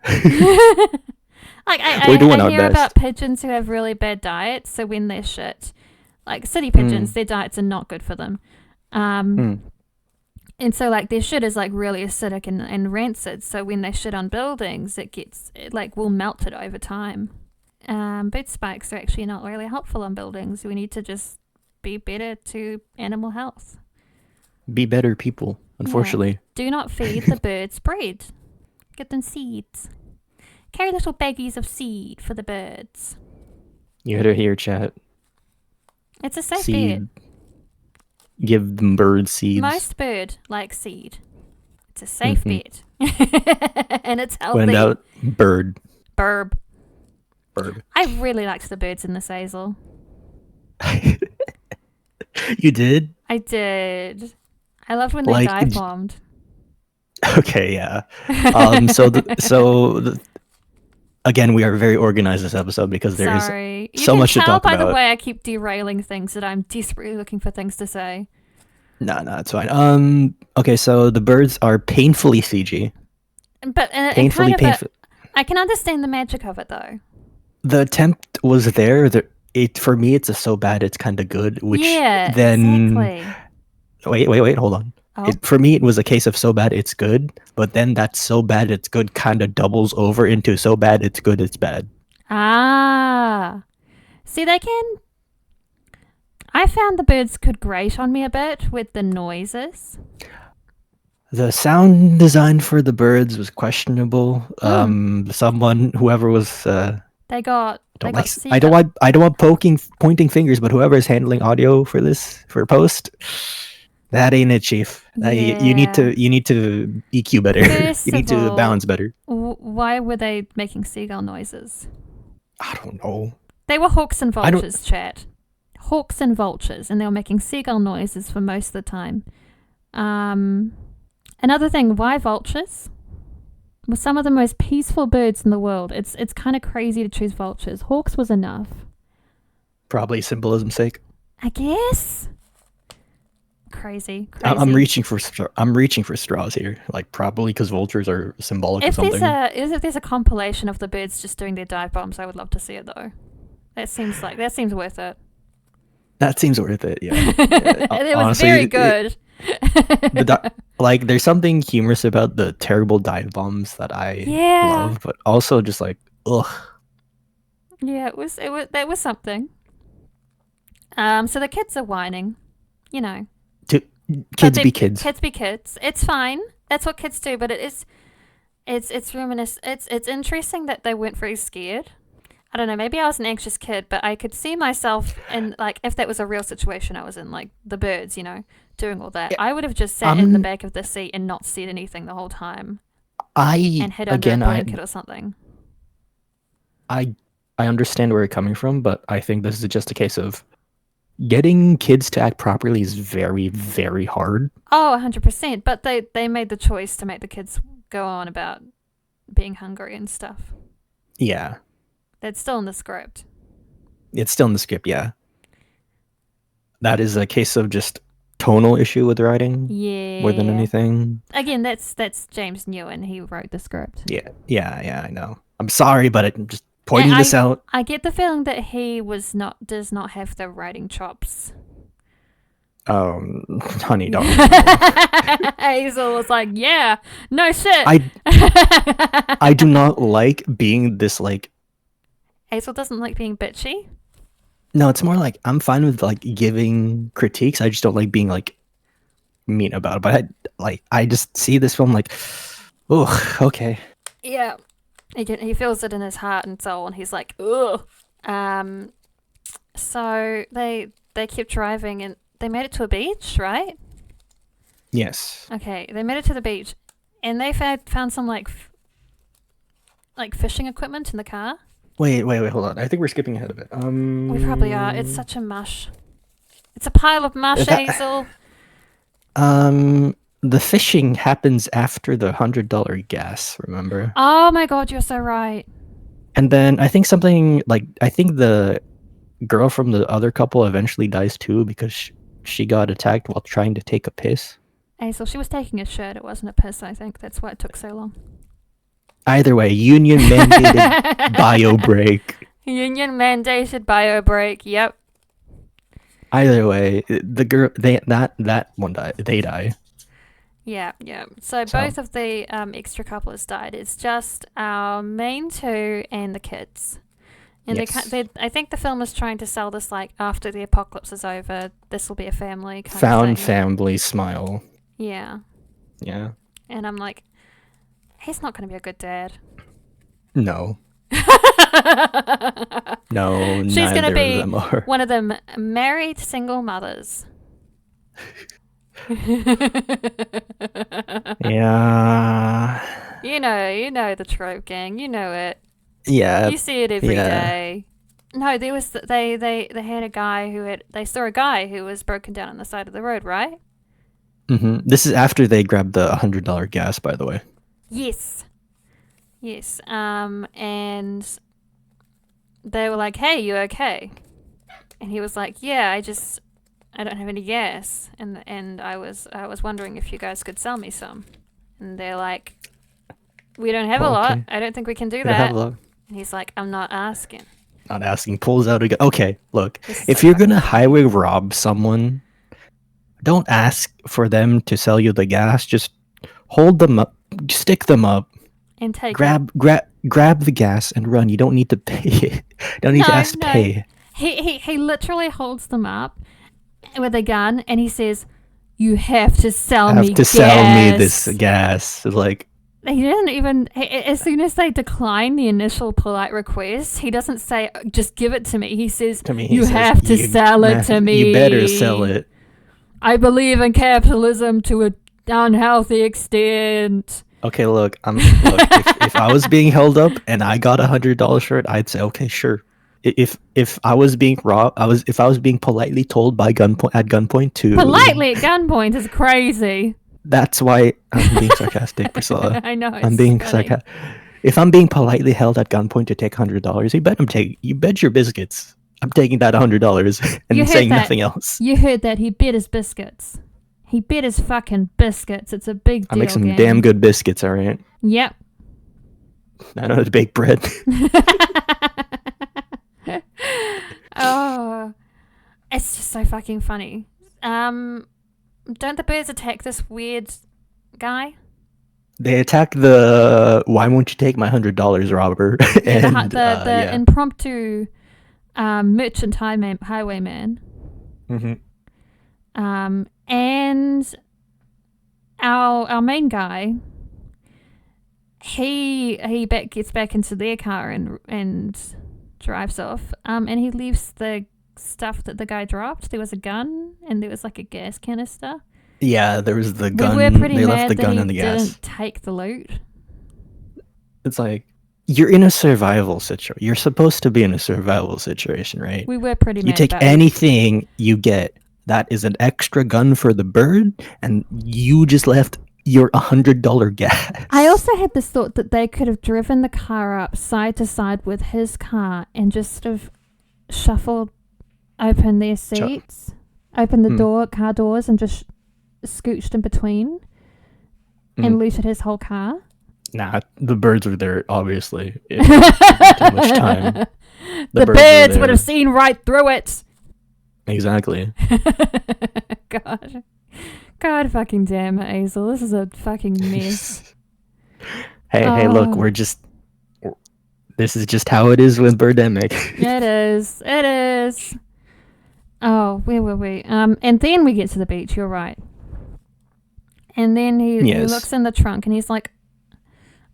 [SPEAKER 1] Like I hear about pigeons who have really bad diets, so when they're shit, like city pigeons, their diets are not good for them. And so, like, their shit is, like, really acidic and rancid. So when they shit on buildings, it will melt it over time. Bird spikes are actually not really helpful on buildings. We need to just be better to animal health.
[SPEAKER 2] Be better people, unfortunately.
[SPEAKER 1] Yeah. Do not feed the birds bread. Get them seeds. Carry little baggies of seed for the birds.
[SPEAKER 2] You heard it here, chat.
[SPEAKER 1] It's a safe
[SPEAKER 2] seed.
[SPEAKER 1] bet.
[SPEAKER 2] Give them bird seeds.
[SPEAKER 1] Most bird like seed. It's a safe bet. And it's healthy.
[SPEAKER 2] When in doubt, bird.
[SPEAKER 1] Burb.
[SPEAKER 2] Bird.
[SPEAKER 1] I really liked the birds in this azel.
[SPEAKER 2] You did?
[SPEAKER 1] I did. I loved when they dive bombed.
[SPEAKER 2] Okay, yeah. Again, we are very organized this episode because there is so much to talk about.
[SPEAKER 1] By the way, I keep derailing things that I'm desperately looking for things to say.
[SPEAKER 2] No, it's fine. Okay, so the birds are painfully CG.
[SPEAKER 1] But
[SPEAKER 2] painfully.
[SPEAKER 1] I can understand the magic of it, though.
[SPEAKER 2] The attempt was there. For me, it's so bad it's kind of good. Which
[SPEAKER 1] yeah,
[SPEAKER 2] then.
[SPEAKER 1] Exactly.
[SPEAKER 2] Wait, hold on.
[SPEAKER 1] Oh.
[SPEAKER 2] For me, it was a case of so bad it's good, but then that so bad it's good kind of doubles over into so bad it's good it's bad.
[SPEAKER 1] Ah. See, they can. I found the birds could grate on me a bit with the noises.
[SPEAKER 2] The sound design for the birds was questionable. Whoever was
[SPEAKER 1] They got.
[SPEAKER 2] I don't want pointing fingers, but whoever is handling audio for this for post, that ain't it, chief. You need to EQ better.
[SPEAKER 1] First
[SPEAKER 2] You need
[SPEAKER 1] of
[SPEAKER 2] to
[SPEAKER 1] all,
[SPEAKER 2] balance better.
[SPEAKER 1] Why were they making seagull noises?
[SPEAKER 2] I don't know.
[SPEAKER 1] They were hawks and vultures, chat. Hawks and vultures, and they were making seagull noises for most of the time. Another thing, why vultures? With some of the most peaceful birds in the world, it's kind of crazy to choose vultures. Hawks was enough.
[SPEAKER 2] Probably symbolism's sake.
[SPEAKER 1] I guess. Crazy.
[SPEAKER 2] I'm reaching for straws here. Like probably because vultures are symbolic of something.
[SPEAKER 1] If there's a compilation of the birds just doing their dive bombs, I would love to see it though. That seems worth it.
[SPEAKER 2] That seems worth it. Yeah.
[SPEAKER 1] It was honestly, very good.
[SPEAKER 2] Like there's something humorous about the terrible dive bombs that I love, but also just like ugh.
[SPEAKER 1] Yeah, that was something. So the kids are whining, you know.
[SPEAKER 2] Kids be kids.
[SPEAKER 1] Kids be kids. It's fine. That's what kids do. But it's interesting that they weren't very scared. I don't know. Maybe I was an anxious kid, but I could see myself in like if that was a real situation I was in, like the birds, you know, doing all that. I would have just sat in the back of the seat and not said anything the whole time. And hid under a blanket or something.
[SPEAKER 2] I understand where you're coming from, but I think this is just a case of getting kids to act properly is very, very hard.
[SPEAKER 1] Oh, 100%. But they made the choice to make the kids go on about being hungry and stuff.
[SPEAKER 2] Yeah.
[SPEAKER 1] That's still in the script.
[SPEAKER 2] It's still in the script, yeah. That is a case of just tonal issue with writing.
[SPEAKER 1] Yeah.
[SPEAKER 2] More than anything.
[SPEAKER 1] Again, that's James Newen. He wrote the script.
[SPEAKER 2] Yeah, I know. I'm sorry, but I'm just pointing this out.
[SPEAKER 1] I get the feeling that he does not have the writing chops.
[SPEAKER 2] Honey, don't.
[SPEAKER 1] Azel was like, yeah, no shit.
[SPEAKER 2] I do not like being this like.
[SPEAKER 1] Azel doesn't like being bitchy?
[SPEAKER 2] No, it's more like I'm fine with like giving critiques. I just don't like being like mean about it. But I just see this film like, oh, okay.
[SPEAKER 1] Yeah, he feels it in his heart and soul, and he's like, ugh. So they kept driving, and they made it to a beach, right?
[SPEAKER 2] Yes.
[SPEAKER 1] Okay, they made it to the beach, and they found some like fishing equipment in the car.
[SPEAKER 2] Wait, hold on. I think we're skipping ahead of it.
[SPEAKER 1] We probably are. It's such a mush. It's a pile of mush, Azel.
[SPEAKER 2] The fishing happens after the $100 gas, remember?
[SPEAKER 1] Oh my god, you're so right.
[SPEAKER 2] And then I think the girl from the other couple eventually dies too because she got attacked while trying to take a piss.
[SPEAKER 1] Azel, she was taking a shit. It wasn't a piss, I think. That's why it took so long.
[SPEAKER 2] Either way, union mandated bio break.
[SPEAKER 1] Union mandated bio break. Yep.
[SPEAKER 2] Either way, the girl that one died. They die.
[SPEAKER 1] Yeah. So both of the extra couples died. It's just our main two and the kids. And
[SPEAKER 2] yes.
[SPEAKER 1] I think the film is trying to sell this like after the apocalypse is over, this will be a family kind of
[SPEAKER 2] Found
[SPEAKER 1] thing.
[SPEAKER 2] family smile.
[SPEAKER 1] Yeah.
[SPEAKER 2] Yeah.
[SPEAKER 1] And I'm like, he's not going to be a good dad.
[SPEAKER 2] No. No,
[SPEAKER 1] she's going to be one of them married single mothers.
[SPEAKER 2] Yeah.
[SPEAKER 1] You know the trope, gang. You know it.
[SPEAKER 2] Yeah.
[SPEAKER 1] You see it every day. No, there was they had a guy they saw a guy who was broken down on the side of the road, right?
[SPEAKER 2] Mm-hmm. This is after they grabbed the $100 gas, by the way.
[SPEAKER 1] Yes. And they were like, "Hey, you okay?" And he was like, "Yeah, I don't have any gas, and I was wondering if you guys could sell me some." And they're like, "We don't have a lot. I don't think we can do that." And he's like, "I'm not asking."
[SPEAKER 2] Pulls out a gun. Okay, look, if you're gonna highway rob someone, don't ask for them to sell you the gas. Just hold them up, stick them up,
[SPEAKER 1] And take
[SPEAKER 2] grab the gas and run. You don't need to pay. Don't need to ask to pay.
[SPEAKER 1] He literally holds them up with a gun and he says, "You have to sell me gas.
[SPEAKER 2] Sell me this gas." Like,
[SPEAKER 1] he didn't even. As soon as they decline the initial polite request, he doesn't say, "Just give it to me." He says, "You have to sell it to me.
[SPEAKER 2] You better sell it.
[SPEAKER 1] I believe in capitalism to an unhealthy extent."
[SPEAKER 2] Okay, look, if I was being held up and I got $100 for it, I'd say, okay, sure. If I was being robbed, if I was being politely told at gunpoint to
[SPEAKER 1] politely at gunpoint is crazy.
[SPEAKER 2] That's why I'm being sarcastic, Priscilla.
[SPEAKER 1] I know.
[SPEAKER 2] I'm being sarcastic. If I'm being politely held at gunpoint to take $100, you bet your biscuits. I'm taking that $100 and saying nothing else.
[SPEAKER 1] You heard that? He bet his biscuits. He bet his fucking biscuits. It's a big deal.
[SPEAKER 2] I make some damn good biscuits, all right?
[SPEAKER 1] Yep.
[SPEAKER 2] I know how to bake bread.
[SPEAKER 1] Oh, it's just so fucking funny. Don't the birds attack this weird guy?
[SPEAKER 2] They attack the "Why won't you take my $100, robber?" and
[SPEAKER 1] the impromptu merchant highwayman.
[SPEAKER 2] Mm-hmm.
[SPEAKER 1] And our main guy, he gets back into their car and drives off. And he leaves the stuff that the guy dropped. There was a gun and there was like a gas canister.
[SPEAKER 2] Yeah, there was the gun.
[SPEAKER 1] We were pretty
[SPEAKER 2] they
[SPEAKER 1] mad
[SPEAKER 2] left the
[SPEAKER 1] that
[SPEAKER 2] gun
[SPEAKER 1] he
[SPEAKER 2] and the gas.
[SPEAKER 1] didn't take the loot.
[SPEAKER 2] It's like, you're in a survival situation. You're supposed to be in a survival situation, right?
[SPEAKER 1] We were pretty mad.
[SPEAKER 2] You take anything you get. That is an extra gun for the bird, and you just left your $100 gas.
[SPEAKER 1] I also had this thought that they could have driven the car up side to side with his car and just sort of shuffled open their seats, open the car doors, and just scooched in between and looted his whole car. Nah,
[SPEAKER 2] the birds were there, obviously. It took too much time.
[SPEAKER 1] The birds would have seen right through it.
[SPEAKER 2] Exactly.
[SPEAKER 1] God fucking damn it, Azel. This is a fucking mess.
[SPEAKER 2] Hey, look, this is just how it is with Birdemic.
[SPEAKER 1] It is. Oh, where were we? And then we get to the beach, you're right. And then he looks in the trunk and he's like,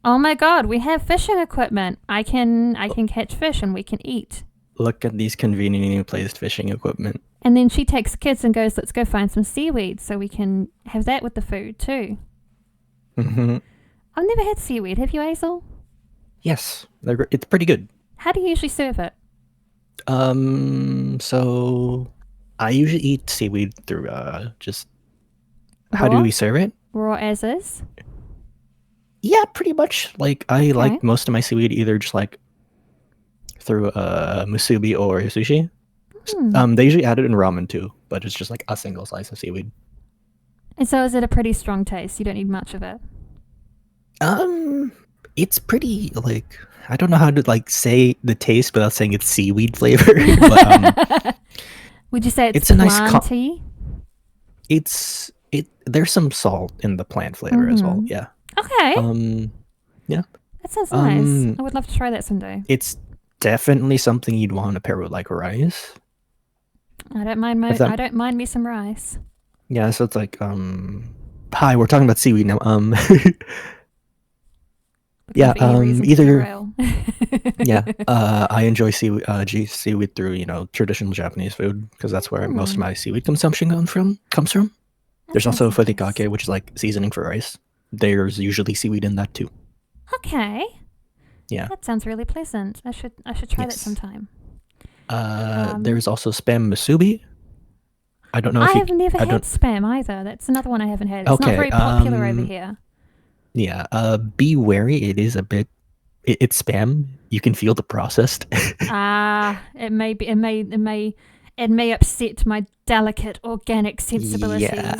[SPEAKER 1] "Oh my god, we have fishing equipment. I can catch fish and we can eat.
[SPEAKER 2] Look at these conveniently placed fishing equipment."
[SPEAKER 1] And then she takes kids and goes, "Let's go find some seaweed so we can have that with the food too."
[SPEAKER 2] Mm-hmm.
[SPEAKER 1] I've never had seaweed. Have you, Azel?
[SPEAKER 2] Yes, it's pretty good.
[SPEAKER 1] How do you usually serve it?
[SPEAKER 2] So I usually eat seaweed through just raw? How do we serve it?
[SPEAKER 1] Raw as is?
[SPEAKER 2] Yeah, pretty much. Like I like most of my seaweed either just like through musubi or sushi. They usually add it in ramen too, but it's just like a single slice of seaweed.
[SPEAKER 1] And so is it a pretty strong taste? You don't need much of it?
[SPEAKER 2] It's pretty, like, I don't know how to like say the taste without saying it's seaweed flavor. But,
[SPEAKER 1] would you say it's
[SPEAKER 2] a
[SPEAKER 1] planty?
[SPEAKER 2] There's some salt in the plant flavor as well. Yeah.
[SPEAKER 1] Okay.
[SPEAKER 2] Yeah.
[SPEAKER 1] That sounds nice. I would love to try that someday.
[SPEAKER 2] It's definitely something you'd want to pair with like rice.
[SPEAKER 1] I don't mind me some rice.
[SPEAKER 2] Yeah, so it's like hi, we're talking about seaweed now. Yeah, either yeah, I enjoy seaweed through traditional Japanese food because that's where most of my seaweed consumption comes from. There's also furikake, which is like seasoning for rice. There's usually seaweed in that too.
[SPEAKER 1] Okay.
[SPEAKER 2] Yeah.
[SPEAKER 1] That sounds really pleasant. I should try that sometime.
[SPEAKER 2] There's also spam musubi. I don't know if
[SPEAKER 1] I've never had spam either. That's another one I haven't had. It's not very popular over here.
[SPEAKER 2] Yeah. Be wary. It is a bit. It's spam. You can feel the processed.
[SPEAKER 1] It may upset my delicate organic sensibilities.
[SPEAKER 2] Yeah.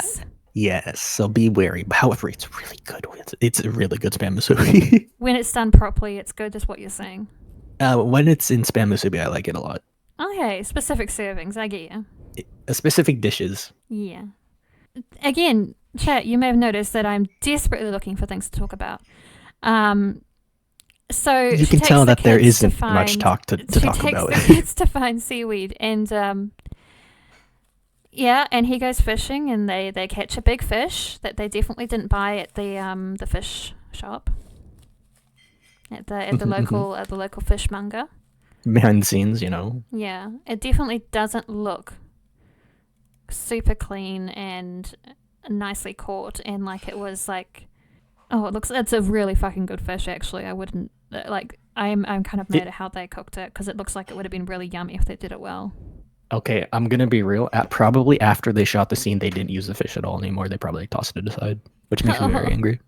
[SPEAKER 2] Yes. So be wary. However, it's really good. It's a really good spam musubi.
[SPEAKER 1] When it's done properly, it's good. Is what you're saying?
[SPEAKER 2] When it's in spam musubi, I like it a lot.
[SPEAKER 1] Okay, specific servings. I get you.
[SPEAKER 2] Specific dishes.
[SPEAKER 1] Yeah. again, chat, you may have noticed that I'm desperately looking for things to talk about. So
[SPEAKER 2] You
[SPEAKER 1] she
[SPEAKER 2] can
[SPEAKER 1] takes
[SPEAKER 2] tell
[SPEAKER 1] the
[SPEAKER 2] that there
[SPEAKER 1] kids to
[SPEAKER 2] isn't much
[SPEAKER 1] find.
[SPEAKER 2] talk to
[SPEAKER 1] She
[SPEAKER 2] talk
[SPEAKER 1] takes
[SPEAKER 2] about.
[SPEAKER 1] the kids to find seaweed, and yeah, and he goes fishing, and they catch a big fish that they definitely didn't buy at the fish shop at the local fishmonger.
[SPEAKER 2] Behind the scenes, you know.
[SPEAKER 1] Yeah, it definitely doesn't look super clean and nicely caught, and like it was like, oh, it's a really fucking good fish actually. I wouldn't like. I'm kind of mad at how they cooked it because it looks like it would have been really yummy if they did it well.
[SPEAKER 2] Okay, I'm gonna be real. Probably after they shot the scene, they didn't use the fish at all anymore. They probably tossed it aside, which makes me very angry.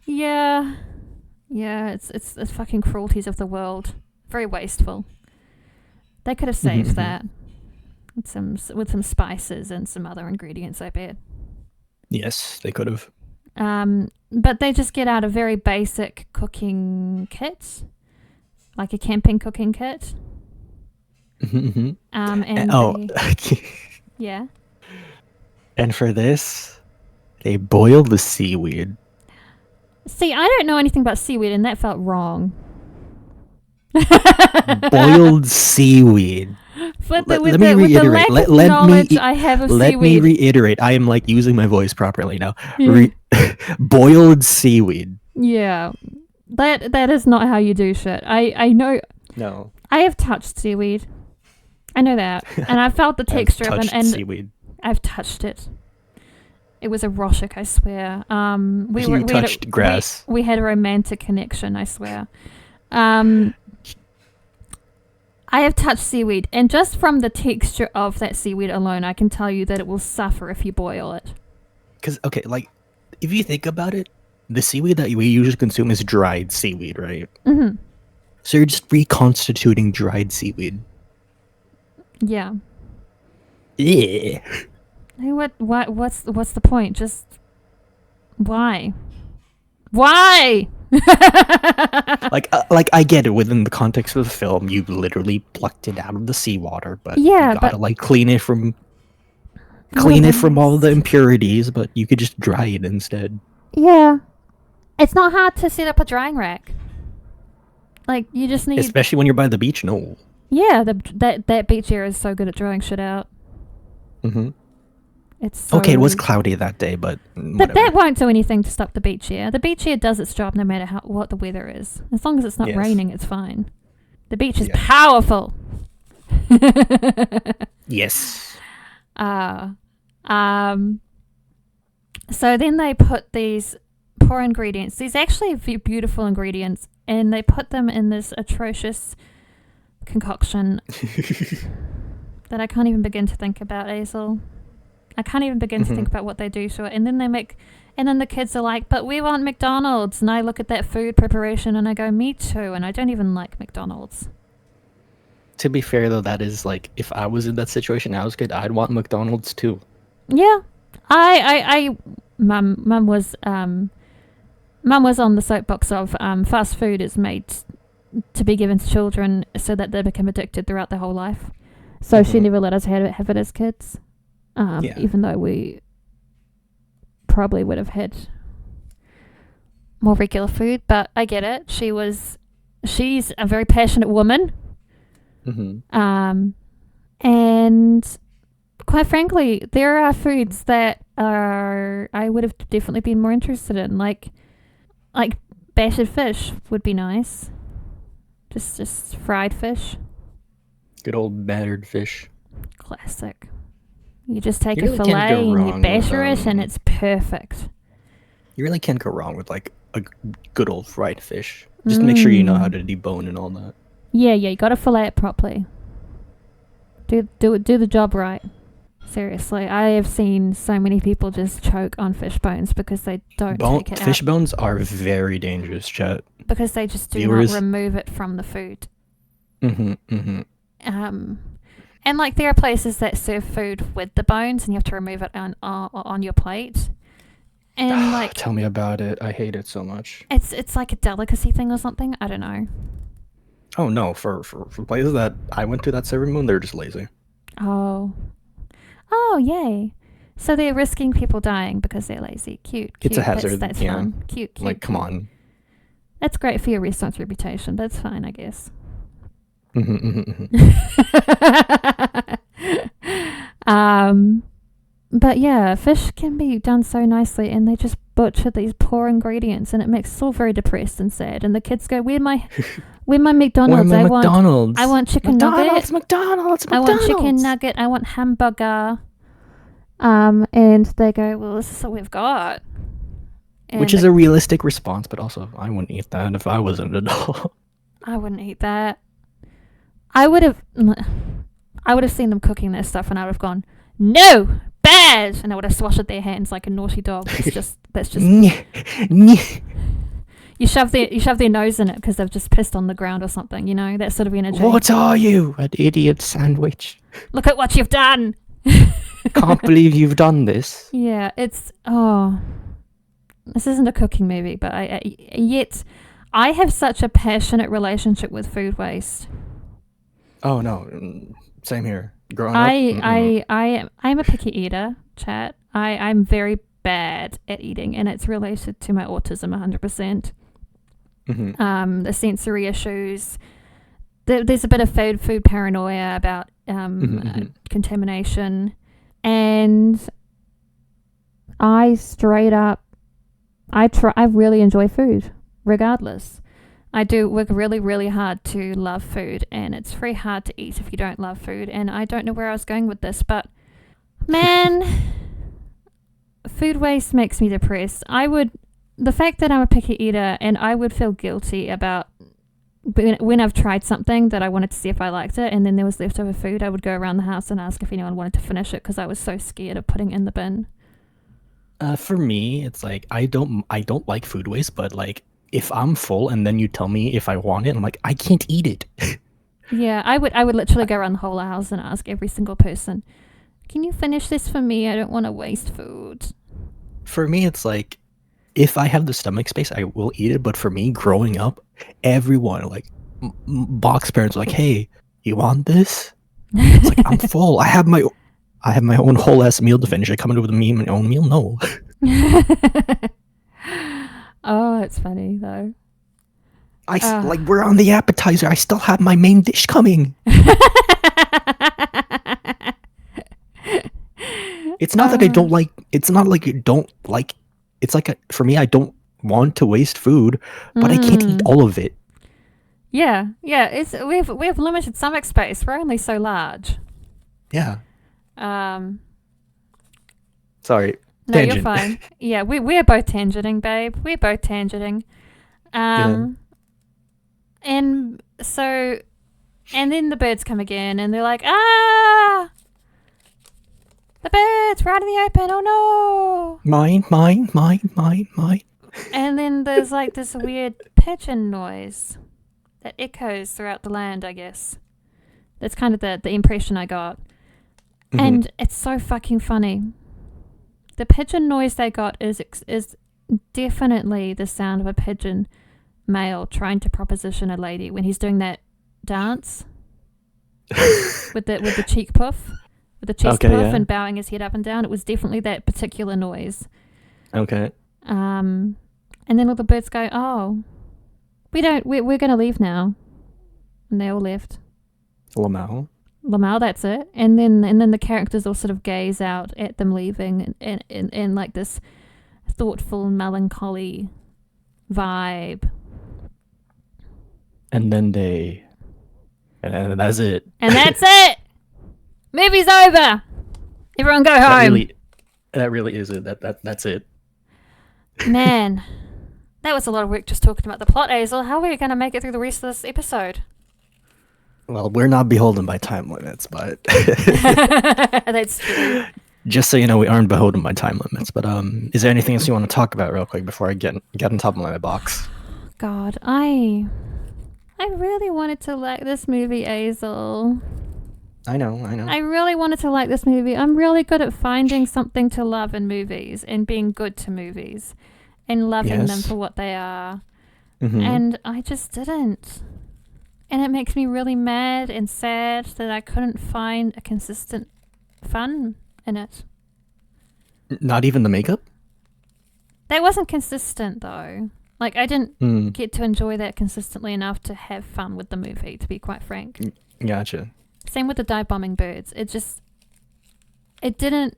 [SPEAKER 1] Yeah, it's the fucking cruelties of the world. Very wasteful. They could have saved that with some spices and some other ingredients, I bet.
[SPEAKER 2] Yes, they could have.
[SPEAKER 1] But they just get out a very basic cooking kit, like a camping cooking kit. Yeah.
[SPEAKER 2] And for this, they boil the seaweed.
[SPEAKER 1] See, I don't know anything about seaweed, and that felt wrong.
[SPEAKER 2] Boiled seaweed.
[SPEAKER 1] Let me reiterate.
[SPEAKER 2] Let me reiterate. I am like using my voice properly now. Boiled seaweed.
[SPEAKER 1] Yeah, that is not how you do shit. I know.
[SPEAKER 2] No.
[SPEAKER 1] I have touched seaweed. I know that, and I felt the texture of it. And
[SPEAKER 2] seaweed.
[SPEAKER 1] I've touched it. It was erotic, I swear.
[SPEAKER 2] We touched grass.
[SPEAKER 1] We had a romantic connection, I swear. I have touched seaweed, and just from the texture of that seaweed alone, I can tell you that it will suffer if you boil it.
[SPEAKER 2] Because, okay, like, if you think about it, the seaweed that we usually consume is dried seaweed, right?
[SPEAKER 1] Mm-hmm.
[SPEAKER 2] So you're just reconstituting dried seaweed.
[SPEAKER 1] Yeah.
[SPEAKER 2] Yeah.
[SPEAKER 1] Hey, what's the point? Just why? Why?
[SPEAKER 2] like I get it within the context of the film, you literally plucked it out of the seawater, but
[SPEAKER 1] yeah,
[SPEAKER 2] you gotta like clean it from all the impurities, but you could just dry it instead.
[SPEAKER 1] Yeah. It's not hard to set up a drying rack. Like, you just need...
[SPEAKER 2] Especially when you're by the beach, no.
[SPEAKER 1] Yeah, that beach area is so good at drying shit out.
[SPEAKER 2] Mm-hmm.
[SPEAKER 1] It's so...
[SPEAKER 2] Okay, it was cloudy that day, but whatever.
[SPEAKER 1] But that won't do anything to stop the beach air. The beach air does its job no matter what the weather is. As long as it's not raining, it's fine. The beach is powerful.
[SPEAKER 2] Yes.
[SPEAKER 1] So then they put these poor ingredients, these actually beautiful ingredients, and they put them in this atrocious concoction that I can't even begin to think about, Azel. I can't even begin to think about what they do to it. And then the kids are like, but we want McDonald's. And I look at that food preparation and I go, me too. And I don't even like McDonald's.
[SPEAKER 2] To be fair, though, that is like, if I was in that situation, I was good. I'd want McDonald's too.
[SPEAKER 1] Yeah. Mum was on the soapbox of fast food is made to be given to children so that they become addicted throughout their whole life. So she never let us have it as kids. Even though we probably would have had more regular food, but I get it. She's a very passionate woman. And quite frankly, there are foods that I would have definitely been more interested in, like battered fish would be nice. Just fried fish.
[SPEAKER 2] Good old battered fish.
[SPEAKER 1] Classic. You just take a fillet and you batter it and it's perfect.
[SPEAKER 2] You really can't go wrong with like a good old fried fish. Just make sure you know how to debone and all that. Yeah,
[SPEAKER 1] you gotta fillet it properly. Do the job right. Seriously, I have seen so many people just choke on fish bones because they don't take it out.
[SPEAKER 2] Fish bones are very dangerous, chat.
[SPEAKER 1] Because they just do not remove it from the food. And like there are places that serve food with the bones and you have to remove it on your plate. And like,
[SPEAKER 2] tell me about it. I hate it so much.
[SPEAKER 1] It's like a delicacy thing or something. I don't know.
[SPEAKER 2] Oh no, for places that I went to that serve moon, they're just lazy.
[SPEAKER 1] Oh, yay. So they're risking people dying because they're lazy. Cute.
[SPEAKER 2] It's a hazard.
[SPEAKER 1] That's
[SPEAKER 2] yeah.
[SPEAKER 1] fun. Cute.
[SPEAKER 2] Like, come on.
[SPEAKER 1] That's great for your restaurant's reputation, but it's fine, I guess. But yeah, fish can be done so nicely, and they just butcher these poor ingredients, and it makes us all very depressed and sad. And the kids go, "Where's my McDonald's?
[SPEAKER 2] Where my McDonald's?
[SPEAKER 1] I want chicken nugget.
[SPEAKER 2] McDonald's.
[SPEAKER 1] I want chicken nugget. I want hamburger." And they go, "Well, this is what we've got." And
[SPEAKER 2] which is a realistic response, but also I wouldn't eat that if I was an adult.
[SPEAKER 1] I wouldn't eat that. I would have seen them cooking their stuff, and I would have gone, "No, bad!" And I would have swatted their hands like a naughty dog. That's just. You shove their nose in it because they've just pissed on the ground or something. You know, that sort of energy.
[SPEAKER 2] What are you, an idiot sandwich?
[SPEAKER 1] Look at what you've done.
[SPEAKER 2] Can't believe you've done this.
[SPEAKER 1] Yeah, this isn't a cooking movie, but yet I have such a passionate relationship with food waste.
[SPEAKER 2] Oh no, same here. Growing
[SPEAKER 1] up, I'm a picky eater, chat. I'm very bad at eating, and it's related to my autism 100%. The sensory issues. There's a bit of food paranoia about contamination, and I straight up, I really enjoy food, regardless. I do work really, really hard to love food, and it's very hard to eat if you don't love food. And I don't know where I was going with this, but man, food waste makes me depressed. The fact that I'm a picky eater, and I would feel guilty about when I've tried something that I wanted to see if I liked it, and then there was leftover food, I would go around the house and ask if anyone wanted to finish it because I was so scared of putting it in the bin.
[SPEAKER 2] For me, it's like I don't like food waste, but like if I'm full and then you tell me if I want it, I'm like, I can't eat it.
[SPEAKER 1] Yeah, I would literally go around the whole house and ask every single person, "Can you finish this for me? I don't want to waste food."
[SPEAKER 2] For me, it's like, if I have the stomach space, I will eat it. But for me, growing up, everyone, like, box parents, were like, "Hey, you want this?" It's like, I'm full. I have my own whole ass meal to finish. I come in with me my own meal. No.
[SPEAKER 1] Oh, it's funny though.
[SPEAKER 2] Like, we're on the appetizer. I still have my main dish coming. It's not that I don't like. It's not like you don't like. It's like for me, I don't want to waste food, but I can't eat all of it.
[SPEAKER 1] Yeah. It's we have limited stomach space. We're only so large.
[SPEAKER 2] Yeah.
[SPEAKER 1] No,
[SPEAKER 2] Sorry. Tangent.
[SPEAKER 1] you're fine. Yeah, we're both tangenting, babe. We're both tangenting. And so, and then the birds come again, and they're like, "Ah! The birds, we're out in the open, oh no!"
[SPEAKER 2] Mine.
[SPEAKER 1] And then there's like this weird pigeon noise that echoes throughout the land, I guess. That's kind of the impression I got. And it's so fucking funny. The pigeon noise they got is definitely the sound of a pigeon male trying to proposition a lady when he's doing that dance with the cheek puff, with the chest puff, and bowing his head up and down. It was definitely that particular noise.
[SPEAKER 2] Okay.
[SPEAKER 1] And then all the birds go, "Oh, we're gonna leave now," and they all left. Lamau, that's it. And then the characters all sort of gaze out at them leaving and like this thoughtful, melancholy vibe.
[SPEAKER 2] And then and that's it.
[SPEAKER 1] And that's it! Movie's over! Everyone go home!
[SPEAKER 2] That really is it. That's it.
[SPEAKER 1] Man, that was a lot of work just talking about the plot, Azel. How are we going to make it through the rest of this episode?
[SPEAKER 2] Well, we're not beholden by time limits, but
[SPEAKER 1] that's true.
[SPEAKER 2] Just so you know, we aren't beholden by time limits. But is there anything else you want to talk about real quick before I get on top of my box?
[SPEAKER 1] God, I really wanted to like this movie, Azel.
[SPEAKER 2] I know.
[SPEAKER 1] I really wanted to like this movie. I'm really good at finding something to love in movies and being good to movies and loving them for what they are. And I just didn't. And it makes me really mad and sad that I couldn't find a consistent fun in it.
[SPEAKER 2] Not even the makeup?
[SPEAKER 1] That wasn't consistent though. Like I didn't
[SPEAKER 2] Hmm.
[SPEAKER 1] get to enjoy that consistently enough to have fun with the movie, to be quite frank.
[SPEAKER 2] Gotcha.
[SPEAKER 1] Same with the dive bombing birds. It didn't.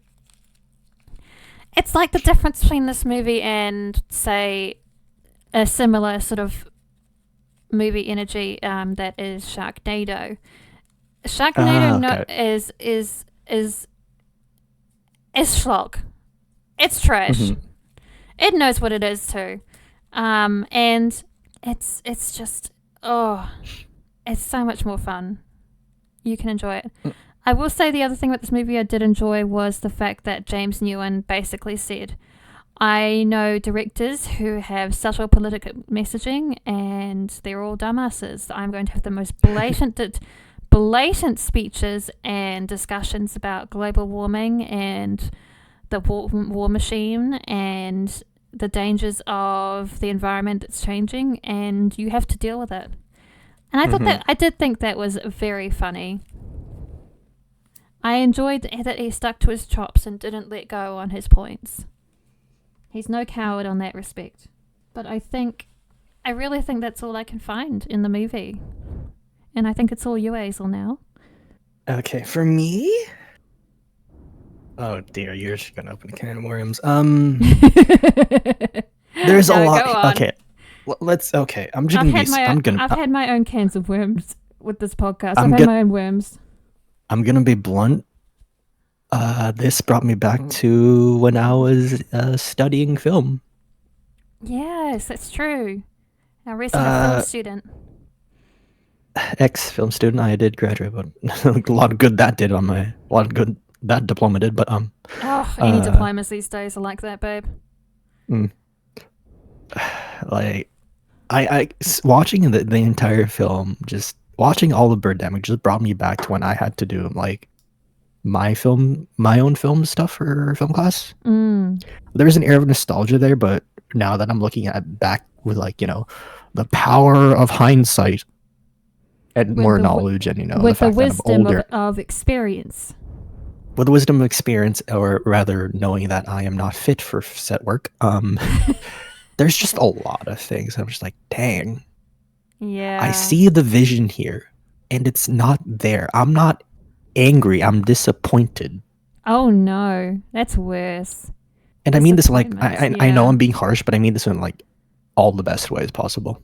[SPEAKER 1] It's like the difference between this movie and, say, a similar sort of movie energy that is Sharknado. Sharknado
[SPEAKER 2] Okay.
[SPEAKER 1] is schlock. It's trash.
[SPEAKER 2] Hmm.
[SPEAKER 1] It knows what it is too, and it's just it's so much more fun. You can enjoy it. I will say the other thing about this movie I did enjoy was the fact that James Nguyen basically said, I know directors who have subtle political messaging and they're all dumbasses. I'm going to have the most blatant speeches and discussions about global warming and the war machine and the dangers of the environment that's changing, and you have to deal with it. And I did think that was very funny. I enjoyed that he stuck to his chops and didn't let go on his points. He's no coward on that respect. But I really think that's all I can find in the movie. And I think it's all you, Azel, now.
[SPEAKER 2] Okay, for me? Oh dear, you're just gonna open a can of worms. There's a lot.
[SPEAKER 1] Go on.
[SPEAKER 2] Okay, let's. Okay, I'm just gonna
[SPEAKER 1] I've had my own cans of worms with this podcast.
[SPEAKER 2] I'm
[SPEAKER 1] I've had my own worms.
[SPEAKER 2] I'm gonna be blunt. This brought me back to when I was studying film.
[SPEAKER 1] Yes, that's true. Our recent film student.
[SPEAKER 2] Ex-film student. I did graduate, but a lot of good that did on my. A lot of good that diploma did, but
[SPEAKER 1] Any diplomas these days are like that, babe.
[SPEAKER 2] Like, I watching the entire film, just watching all the Birdemic just brought me back to when I had to do like my own film stuff for film class. There was an air of nostalgia there, but now that I'm looking at back with like, the power of hindsight and more knowledge and,
[SPEAKER 1] with
[SPEAKER 2] the
[SPEAKER 1] the
[SPEAKER 2] fact that I'm
[SPEAKER 1] wisdom
[SPEAKER 2] older.
[SPEAKER 1] of experience.
[SPEAKER 2] With the wisdom of experience, or rather knowing that I am not fit for set work, there's just a lot of things. I'm just like, dang.
[SPEAKER 1] Yeah.
[SPEAKER 2] I see the vision here, and it's not there. I'm not angry. I'm disappointed.
[SPEAKER 1] Oh no, that's worse.
[SPEAKER 2] And I mean this like I know I'm being harsh, but I mean this in like all the best ways possible.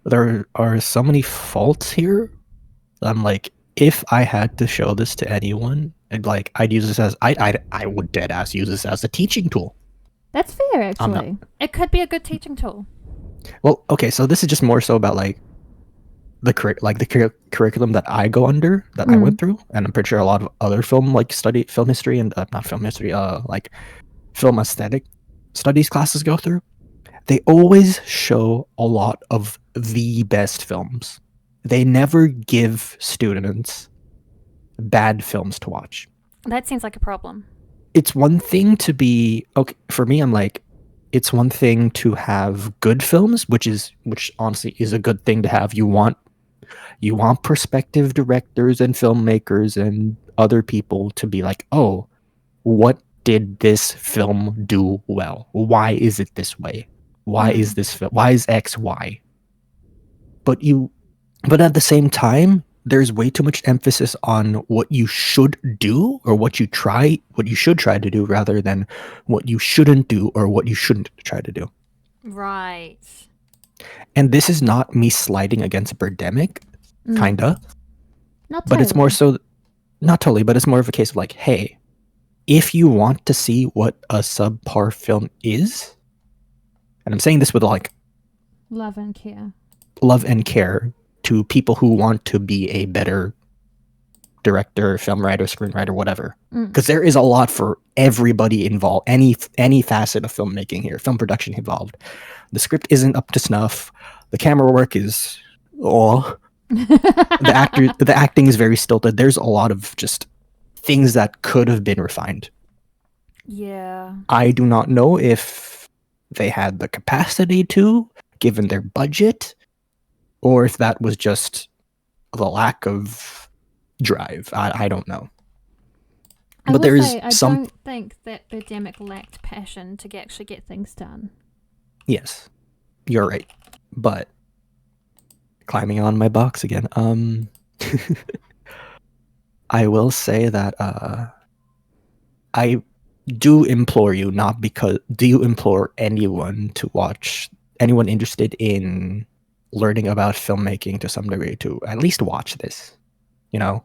[SPEAKER 2] There are so many faults here. I'm like, if I had to show this to anyone, I'd use this as I would dead ass use this as a teaching tool.
[SPEAKER 1] That's fair, actually. It could be a good teaching tool.
[SPEAKER 2] Well, okay, so this is just more so about like the curriculum that I go under, that I went through, and I'm pretty sure a lot of other film history and not film history, like film aesthetic studies classes go through. They always show a lot of the best films. They never give students bad films to watch.
[SPEAKER 1] That seems like a problem.
[SPEAKER 2] It's one thing to be okay for me. I'm like, it's one thing to have good films, which honestly is a good thing to have. You want prospective directors and filmmakers and other people to be like, oh, what did this film do well? Why is it this way? Why is this film? Why is X Y? But at the same time, there's way too much emphasis on what you should do or what you should try to do rather than what you shouldn't do or what you shouldn't try to do.
[SPEAKER 1] Right.
[SPEAKER 2] And this is not me sliding against Birdemic, kinda.
[SPEAKER 1] Not totally.
[SPEAKER 2] But it's more so, not totally, but it's more of a case of like, hey, if you want to see what a subpar film is, and I'm saying this with like
[SPEAKER 1] love and care
[SPEAKER 2] to people who want to be a better director, film writer, screenwriter, whatever. Because there is a lot for everybody involved, any facet of filmmaking here, film production involved. The script isn't up to snuff. The camera work is the acting is very stilted. There's a lot of just things that could have been refined.
[SPEAKER 1] Yeah.
[SPEAKER 2] I do not know if they had the capacity to, given their budget, or if that was just the lack of drive. I don't know.
[SPEAKER 1] I
[SPEAKER 2] But
[SPEAKER 1] will
[SPEAKER 2] there is
[SPEAKER 1] say, I
[SPEAKER 2] some.
[SPEAKER 1] don't think that Birdemic lacked passion to actually get things done.
[SPEAKER 2] Yes, you're right. But climbing on my box again. I will say that I do implore you, not because do you implore anyone to watch, anyone interested in learning about filmmaking to some degree to at least watch this. You know,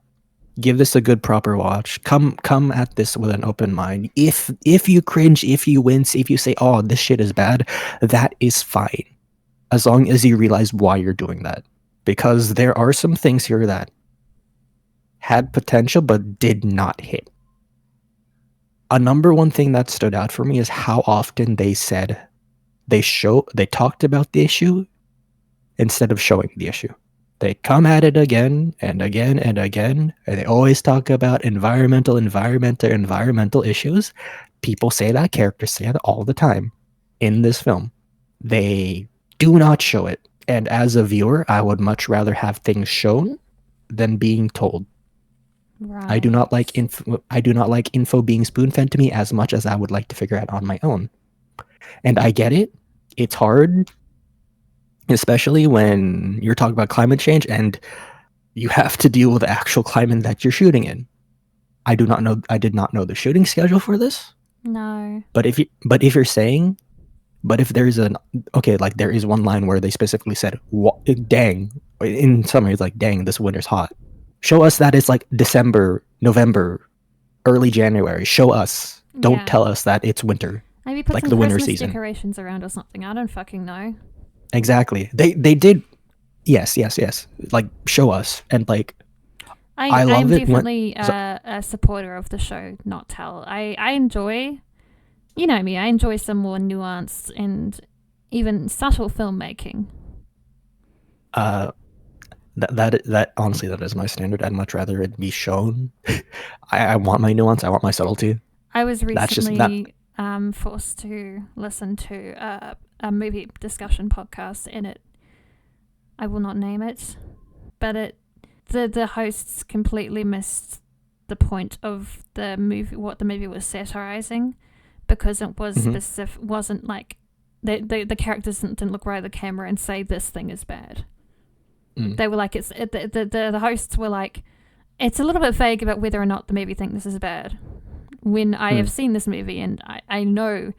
[SPEAKER 2] give this a good proper watch. Come at this with an open mind. If you cringe, if you wince, if you say, "Oh, this shit is bad," that is fine, as long as you realize why you're doing that. Because there are some things here that had potential but did not hit. A number one thing that stood out for me is how often they said they talked about the issue instead of showing the issue. They come at it again and again and again, and they always talk about environmental issues. People say that, characters say it all the time in this film. They do not show it. And as a viewer, I would much rather have things shown than being told.
[SPEAKER 1] Right.
[SPEAKER 2] I do not like info being spoon-fed to me as much as I would like to figure out on my own. And I get it. It's hard, especially when you're talking about climate change and you have to deal with the actual climate that you're shooting in. I did not know the shooting schedule for this.
[SPEAKER 1] No.
[SPEAKER 2] But if there's there is one line where they specifically said, "Dang," in summary, it's like, "Dang, this winter's hot." Show us that it's like December, November, early January. Show us. Don't tell us that it's winter.
[SPEAKER 1] Maybe put
[SPEAKER 2] like
[SPEAKER 1] some
[SPEAKER 2] the winter
[SPEAKER 1] Christmas
[SPEAKER 2] season.
[SPEAKER 1] decorations around or something. I don't fucking know.
[SPEAKER 2] Exactly. They did. Yes. Like, show us. And like, I love
[SPEAKER 1] I'm
[SPEAKER 2] it
[SPEAKER 1] definitely a supporter of the show, not tell. I enjoy, you know me, I enjoy some more nuanced and even subtle filmmaking.
[SPEAKER 2] That honestly, that is my standard. I'd much rather it be shown. I want my nuance. I want my subtlety.
[SPEAKER 1] I was recently forced to listen to a movie discussion podcast, and I will not name it, but the hosts completely missed the point of the movie, what the movie was satirizing, because it was wasn't like the characters didn't look right at the camera and say this thing is bad. They were like, the hosts were like, it's a little bit vague about whether or not the movie think this is bad. When I have seen this movie and I know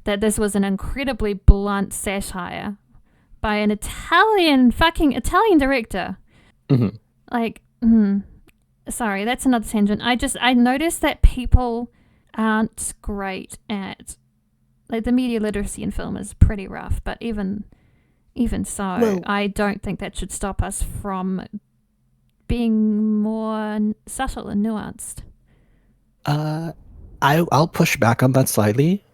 [SPEAKER 1] that this was an incredibly blunt satire by an Italian director. Like, sorry, that's another tangent. I noticed that people aren't great at, like, the media literacy in film is pretty rough, but even so, well, I don't think that should stop us from being more subtle and nuanced.
[SPEAKER 2] I'll push back on that slightly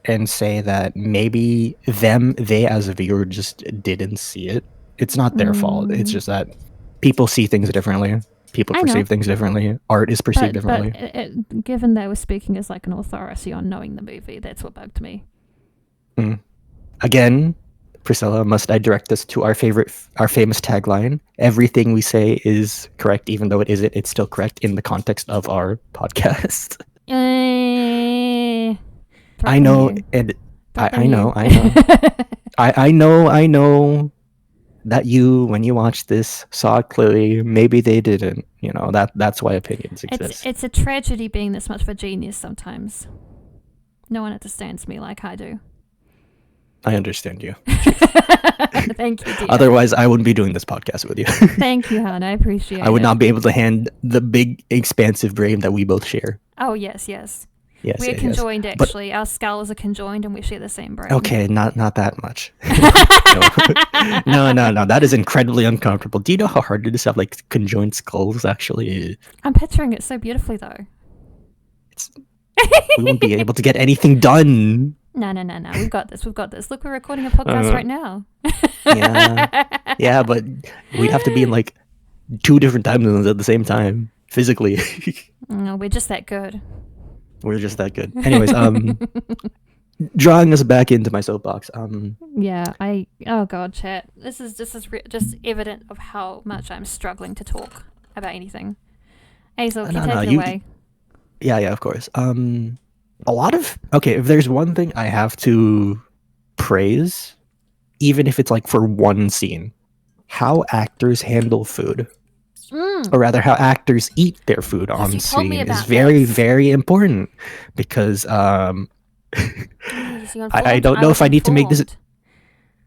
[SPEAKER 2] and say that maybe they as a viewer just didn't see it. It's not their fault. It's just that people see things differently. People perceive things differently. Art is perceived differently.
[SPEAKER 1] But given they were speaking as like an authority on knowing the movie, that's what bugged me. Again,
[SPEAKER 2] Priscilla, must I direct us to our famous tagline? Everything we say is correct, even though it isn't. It's still correct in the context of our podcast. I know, and I know. I know that you, when you watched this, saw it clearly. Maybe they didn't. You know, that's why opinions exist.
[SPEAKER 1] It's a tragedy being this much of a genius sometimes. No one understands me like I do.
[SPEAKER 2] I understand you.
[SPEAKER 1] Thank you, dear.
[SPEAKER 2] Otherwise, I wouldn't be doing this podcast with you.
[SPEAKER 1] Thank you, hon. I appreciate it.
[SPEAKER 2] I would not be able to hand the big, expansive brain that we both share.
[SPEAKER 1] Oh, yes. We're conjoined, actually. Our skulls are conjoined and we share the same brain.
[SPEAKER 2] Okay, not that much. No. That is incredibly uncomfortable. Do you know how hard it is to have, like, conjoined skulls, actually?
[SPEAKER 1] I'm picturing it so beautifully, though.
[SPEAKER 2] We won't be able to get anything done.
[SPEAKER 1] No. We've got this. Look, we're recording a podcast right now.
[SPEAKER 2] Yeah, but we'd have to be in, like, 2 different time zones at the same time, physically.
[SPEAKER 1] No, we're just that good.
[SPEAKER 2] We're just that good. Anyways, drawing us back into my soapbox.
[SPEAKER 1] Oh god, chat. This is just evident of how much I'm struggling to talk about anything. Azel, can you take it away?
[SPEAKER 2] Yeah, yeah, of course. A lot of okay. If there's one thing I have to praise, even if it's like for one scene, how actors handle food,
[SPEAKER 1] Mm.
[SPEAKER 2] or rather, how actors eat their food
[SPEAKER 1] Yes,
[SPEAKER 2] on
[SPEAKER 1] you told me
[SPEAKER 2] screen is
[SPEAKER 1] about
[SPEAKER 2] very,
[SPEAKER 1] this.
[SPEAKER 2] very important because
[SPEAKER 1] Yes, you
[SPEAKER 2] I
[SPEAKER 1] informed.
[SPEAKER 2] don't
[SPEAKER 1] I
[SPEAKER 2] know
[SPEAKER 1] was
[SPEAKER 2] if I need to make this.
[SPEAKER 1] informed.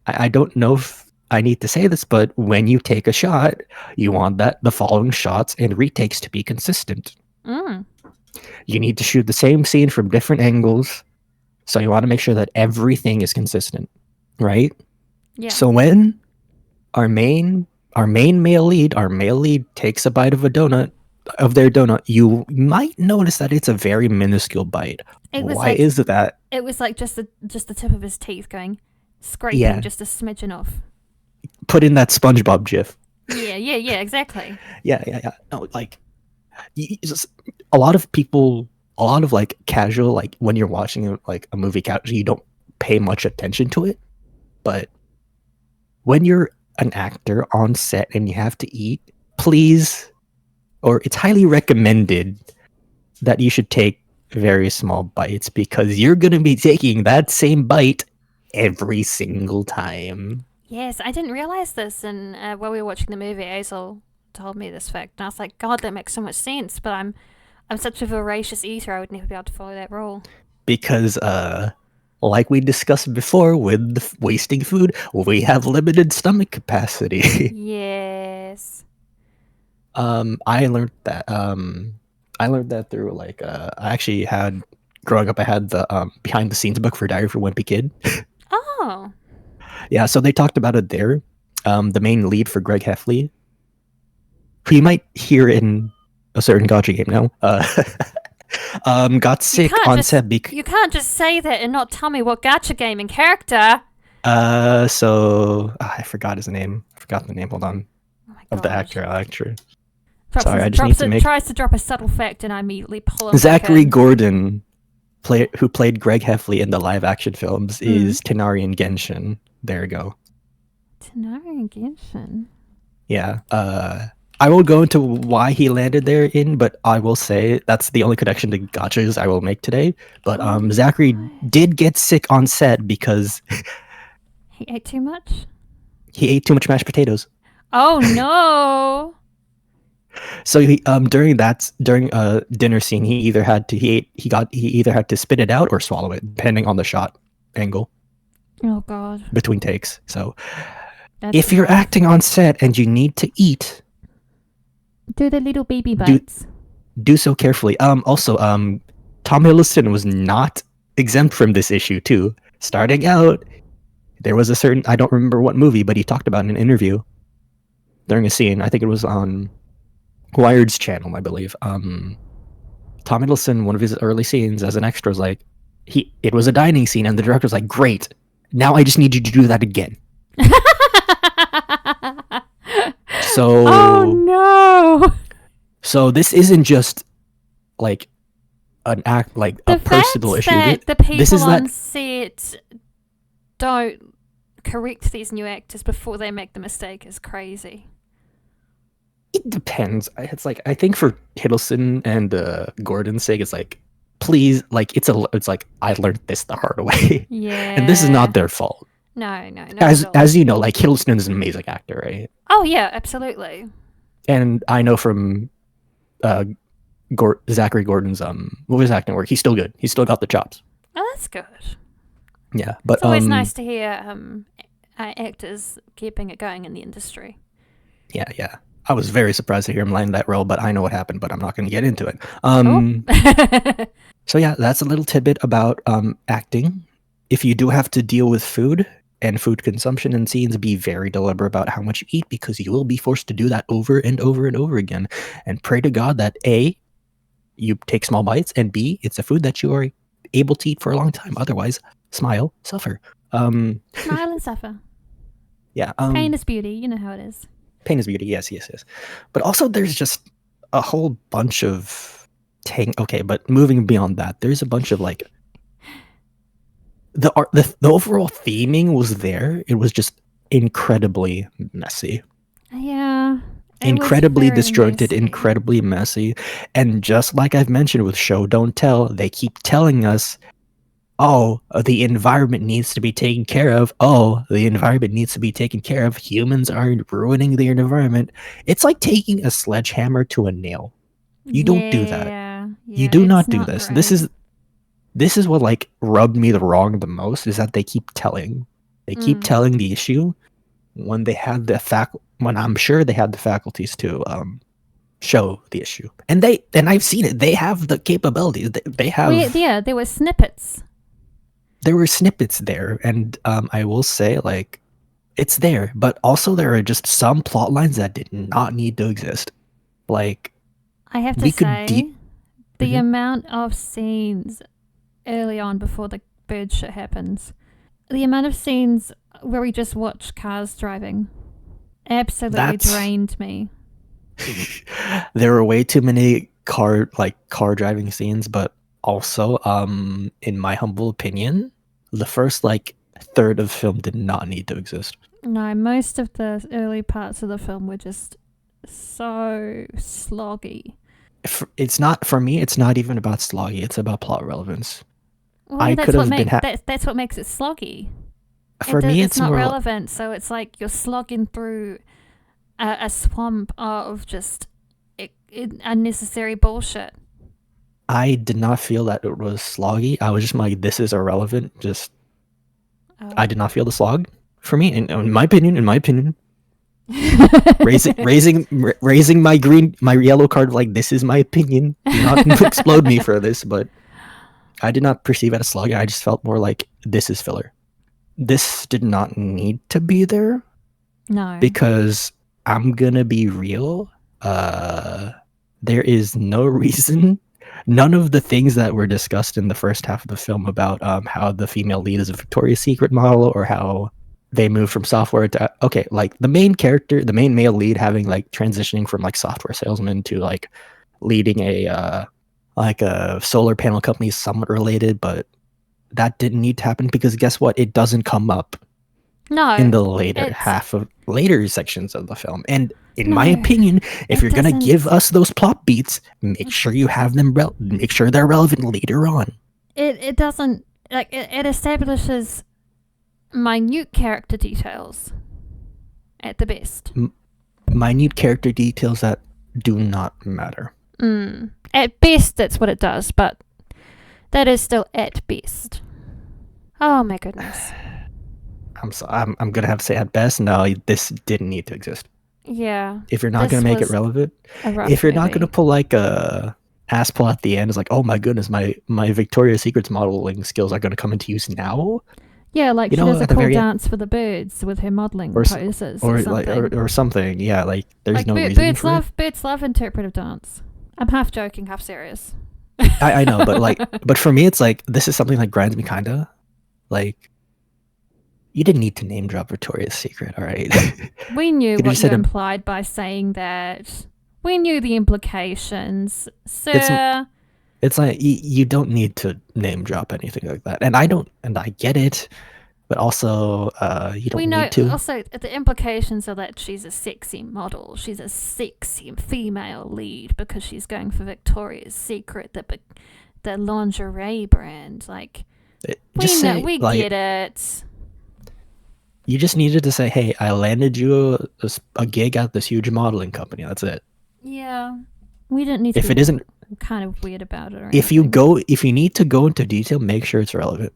[SPEAKER 2] I don't know if I need to say this, but when you take a shot, you want that the following shots and retakes to be consistent.
[SPEAKER 1] Mm.
[SPEAKER 2] You need to shoot the same scene from different angles, so you want to make sure that everything is consistent, right?
[SPEAKER 1] Yeah.
[SPEAKER 2] So when our main our male lead takes a bite of a donut of their donut, you might notice that it's a very minuscule bite.
[SPEAKER 1] It was
[SPEAKER 2] Why
[SPEAKER 1] like
[SPEAKER 2] is that?
[SPEAKER 1] just the tip of his teeth going scraping
[SPEAKER 2] Yeah,
[SPEAKER 1] just a smidgen off.
[SPEAKER 2] put in that SpongeBob gif.
[SPEAKER 1] Yeah, yeah, yeah, exactly.
[SPEAKER 2] Yeah, yeah, yeah. No, like just, a lot of people, a lot of like casual, like when you're watching like a movie casual, you don't pay much attention to it. But when you're an actor on set and you have to eat, please, or it's highly recommended that you should take very small bites because you're going to be taking that same bite every single time.
[SPEAKER 1] Yes, I didn't realize this, and while we were watching the movie, Azel told me this fact, and I was like, God, that makes so much sense. But I'm such a voracious eater, I would never be able to follow that rule.
[SPEAKER 2] Because, like we discussed before with wasting food, we have limited stomach capacity.
[SPEAKER 1] Yes.
[SPEAKER 2] I learned that. I learned that through like I actually had growing up. I had the behind the scenes book for Diary for Wimpy Kid.
[SPEAKER 1] Oh.
[SPEAKER 2] Yeah, so they talked about it there. The main lead for Greg Heffley, who you might hear in a certain gotcha game now, got sick on set.
[SPEAKER 1] You can't just say that and not tell me what gacha gaming character.
[SPEAKER 2] So I forgot his name. I forgot the name. Hold on,
[SPEAKER 1] Oh my
[SPEAKER 2] of the
[SPEAKER 1] gosh.
[SPEAKER 2] actor. Sorry, I just need to make.
[SPEAKER 1] Tries to drop a subtle fact, and I immediately pull him.
[SPEAKER 2] Zachary Gordon, who played Greg Heffley in the live action films, is Tenari in Genshin. There you go.
[SPEAKER 1] Tenari in Genshin.
[SPEAKER 2] Yeah. I won't go into why he landed there but I will say that's the only connection to gotchas I will make today. But Zachary did get sick on set because
[SPEAKER 1] he ate too much.
[SPEAKER 2] He ate too much mashed potatoes.
[SPEAKER 1] Oh no!
[SPEAKER 2] So he during dinner scene he either had to spit it out or swallow it depending on the shot angle.
[SPEAKER 1] Oh god.
[SPEAKER 2] Between takes. So if you're acting on set and you need to eat,
[SPEAKER 1] do the little baby bites.
[SPEAKER 2] Do so carefully. Also, Tom Hiddleston was not exempt from this issue too. Starting out, there was a certain, I don't remember what movie, but he talked about in an interview during a scene. I think it was on Wired's channel, I believe. Tom Hiddleston, one of his early scenes as an extra, was like, it was a dining scene, and the director was like, "Great, now I just need you to do that again." So,
[SPEAKER 1] oh no!
[SPEAKER 2] So this isn't just like an act, like a personal issue.
[SPEAKER 1] The people on set don't correct these new actors before they make the mistake is crazy.
[SPEAKER 2] It depends. It's like I think for Hiddleston and Gordon's sake, it's like please, like it's like I learned this the hard way.
[SPEAKER 1] Yeah,
[SPEAKER 2] and this is not their fault.
[SPEAKER 1] No.
[SPEAKER 2] As you know, like Hiddleston is an amazing actor, right?
[SPEAKER 1] Oh yeah, absolutely.
[SPEAKER 2] And I know from Zachary Gordon's his acting work, he's still good. He's still got the chops.
[SPEAKER 1] Oh, that's good.
[SPEAKER 2] Yeah, but
[SPEAKER 1] it's always nice to hear actors keeping it going in the industry.
[SPEAKER 2] Yeah. I was very surprised to hear him land that role, but I know what happened, but I'm not going to get into it. So yeah, that's a little tidbit about acting. If you do have to deal with food and food consumption in scenes, be very deliberate about how much you eat because you will be forced to do that over and over and over again. And pray to God that A, you take small bites, and B, it's a food that you are able to eat for a long time. Otherwise, smile, suffer.
[SPEAKER 1] Smile and suffer.
[SPEAKER 2] Yeah.
[SPEAKER 1] Pain is beauty. You know how it is.
[SPEAKER 2] Pain is beauty. Yes. But also, there's just a whole bunch of okay, but moving beyond that, there's a bunch of like the overall theming was there. It was just incredibly messy.
[SPEAKER 1] Yeah.
[SPEAKER 2] incredibly
[SPEAKER 1] very
[SPEAKER 2] disjointed,
[SPEAKER 1] messy.
[SPEAKER 2] incredibly messy. And just like I've mentioned with Show Don't Tell, they keep telling us, oh, the environment needs to be taken care of. Oh, the environment needs to be taken care of. Humans are ruining the environment. It's like taking a sledgehammer to a nail. You don't do that. You do
[SPEAKER 1] It's
[SPEAKER 2] not do
[SPEAKER 1] not
[SPEAKER 2] this.
[SPEAKER 1] great.
[SPEAKER 2] This is what like rubbed me the wrong the most, is that they keep telling the issue when they had when I'm sure they had the faculties to show the issue. And I've seen it. They have the capabilities. They have
[SPEAKER 1] There were snippets.
[SPEAKER 2] There were snippets there, and I will say, like, it's there, but also there are just some plot lines that did not need to exist. Like,
[SPEAKER 1] I have to
[SPEAKER 2] we could
[SPEAKER 1] say, the
[SPEAKER 2] Mhm.
[SPEAKER 1] amount of scenes early on before the bird shit happens, the amount of scenes where we just watch cars driving, absolutely drained me.
[SPEAKER 2] There were way too many car driving scenes, but also, in my humble opinion, the first like third of the film did not need to exist.
[SPEAKER 1] No, most of the early parts of the film were just so sloggy.
[SPEAKER 2] It's not, for me, it's not even about sloggy, it's about plot relevance.
[SPEAKER 1] Well, that's what makes it sloggy.
[SPEAKER 2] For me,
[SPEAKER 1] it's not relevant, so it's like you're slogging through a swamp of just unnecessary bullshit.
[SPEAKER 2] I did not feel that it was sloggy. I was just like, this is irrelevant. I did not feel the slog. For me, in my opinion, raising my yellow card, like, this is my opinion. Do not explode me for this, but I did not perceive it as sloggy. I just felt more like, this is filler. This did not need to be there.
[SPEAKER 1] No.
[SPEAKER 2] Because I'm gonna be real. There is no reason. None of the things that were discussed in the first half of the film about how the female lead is a Victoria's Secret model, or how they move from software to like the main male lead having like transitioning from like software salesman to like leading a solar panel company is somewhat related, but that didn't need to happen because guess what? It doesn't come up in the later sections of the film. And in my opinion, if you're gonna give us those plot beats, make sure you have them make sure they're relevant later on.
[SPEAKER 1] It doesn't, like, it establishes minute character details at the best.
[SPEAKER 2] Minute character details that do not matter.
[SPEAKER 1] At best, that's what it does, but that is still at best. Oh my goodness.
[SPEAKER 2] I'm gonna have to say at best, no, this didn't need to exist.
[SPEAKER 1] Yeah.
[SPEAKER 2] If you're not gonna make it relevant, if you're not gonna pull like a ass pull at the end, it's like, oh my goodness, my Victoria's Secret's modeling skills are gonna come into use now.
[SPEAKER 1] Yeah, like she does a cool dance for the birds with her modeling poses, or something.
[SPEAKER 2] Or something. Yeah, like there's like, no reason for it.
[SPEAKER 1] Birds love interpretive dance. I'm half joking, half serious.
[SPEAKER 2] I know, but for me, it's like, this is something that grinds me kinda. Like, you didn't need to name drop Victoria's Secret, all right?
[SPEAKER 1] We knew what you implied by saying that. We knew the implications, sir.
[SPEAKER 2] It's like, you don't need to name drop anything like that. And I get it, but also, you don't need to.
[SPEAKER 1] Also, the implications are that she's a sexy model. She's a sexy female lead because she's going for Victoria's Secret, the lingerie brand. Like, we get it.
[SPEAKER 2] You just needed to say, hey, I landed you a gig at this huge modeling company. That's it.
[SPEAKER 1] Yeah. We didn't need to
[SPEAKER 2] it isn't
[SPEAKER 1] kind of weird about it. Or
[SPEAKER 2] if you need to go into detail, make sure it's relevant.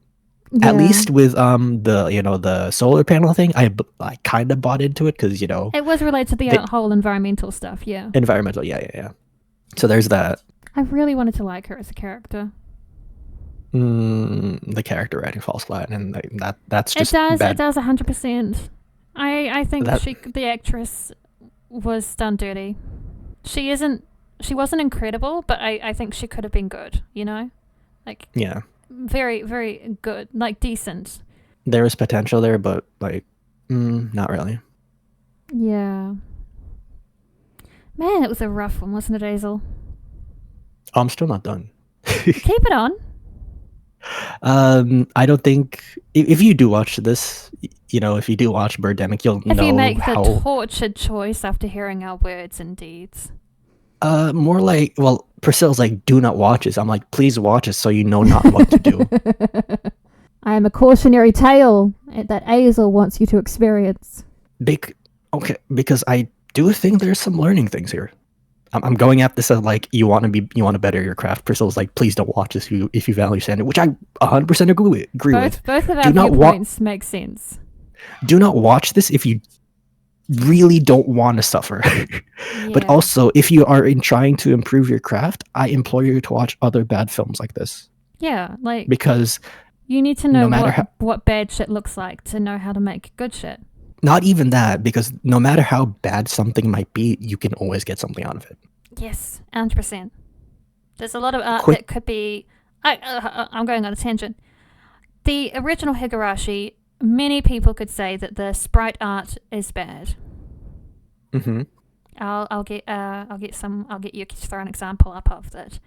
[SPEAKER 2] Yeah. At least with the solar panel thing, I kind of bought into it because
[SPEAKER 1] it was related to the whole environmental stuff. Yeah.
[SPEAKER 2] Environmental, yeah. So there's that.
[SPEAKER 1] I really wanted to like her as a character.
[SPEAKER 2] The character writing falls flat, and that's just
[SPEAKER 1] it
[SPEAKER 2] bad.
[SPEAKER 1] does 100%. I think the actress was done dirty. She wasn't incredible, but I think she could have been good, like,
[SPEAKER 2] yeah,
[SPEAKER 1] very, very good, like, decent.
[SPEAKER 2] There was potential there, but like, not really.
[SPEAKER 1] Yeah, man, it was a rough one, wasn't it, Azel?
[SPEAKER 2] I'm still not done.
[SPEAKER 1] Keep it on.
[SPEAKER 2] I don't think if you do watch this, if you do watch Birdemic, you'll
[SPEAKER 1] If
[SPEAKER 2] know
[SPEAKER 1] you make the
[SPEAKER 2] how
[SPEAKER 1] tortured choice after hearing our words and deeds.
[SPEAKER 2] more like, well, Priscilla's like, do not watch this. I'm like, please watch it so you know not what to do.
[SPEAKER 1] I am a cautionary tale that Azel wants you to experience.
[SPEAKER 2] Okay, because I do think there's some learning things here. I'm going at this as like you want to better your craft. Priscilla's like, please don't watch this if you value standard, which I 100% agree with.
[SPEAKER 1] Both of our viewpoints make sense.
[SPEAKER 2] Do not watch this if you really don't want to suffer.
[SPEAKER 1] Yeah.
[SPEAKER 2] But also, if you are trying to improve your craft, I implore you to watch other bad films like this.
[SPEAKER 1] Yeah, like
[SPEAKER 2] because
[SPEAKER 1] you need to know what bad shit looks like to know how to make good shit.
[SPEAKER 2] Not even that, because no matter how bad something might be, you can always get something out of it.
[SPEAKER 1] Yes, 100%. There's a lot of art that could be... I'm going on a tangent. The original Higurashi, many people could say that the sprite art is bad.
[SPEAKER 2] Mm-hmm.
[SPEAKER 1] I'll get you to throw an example up of that.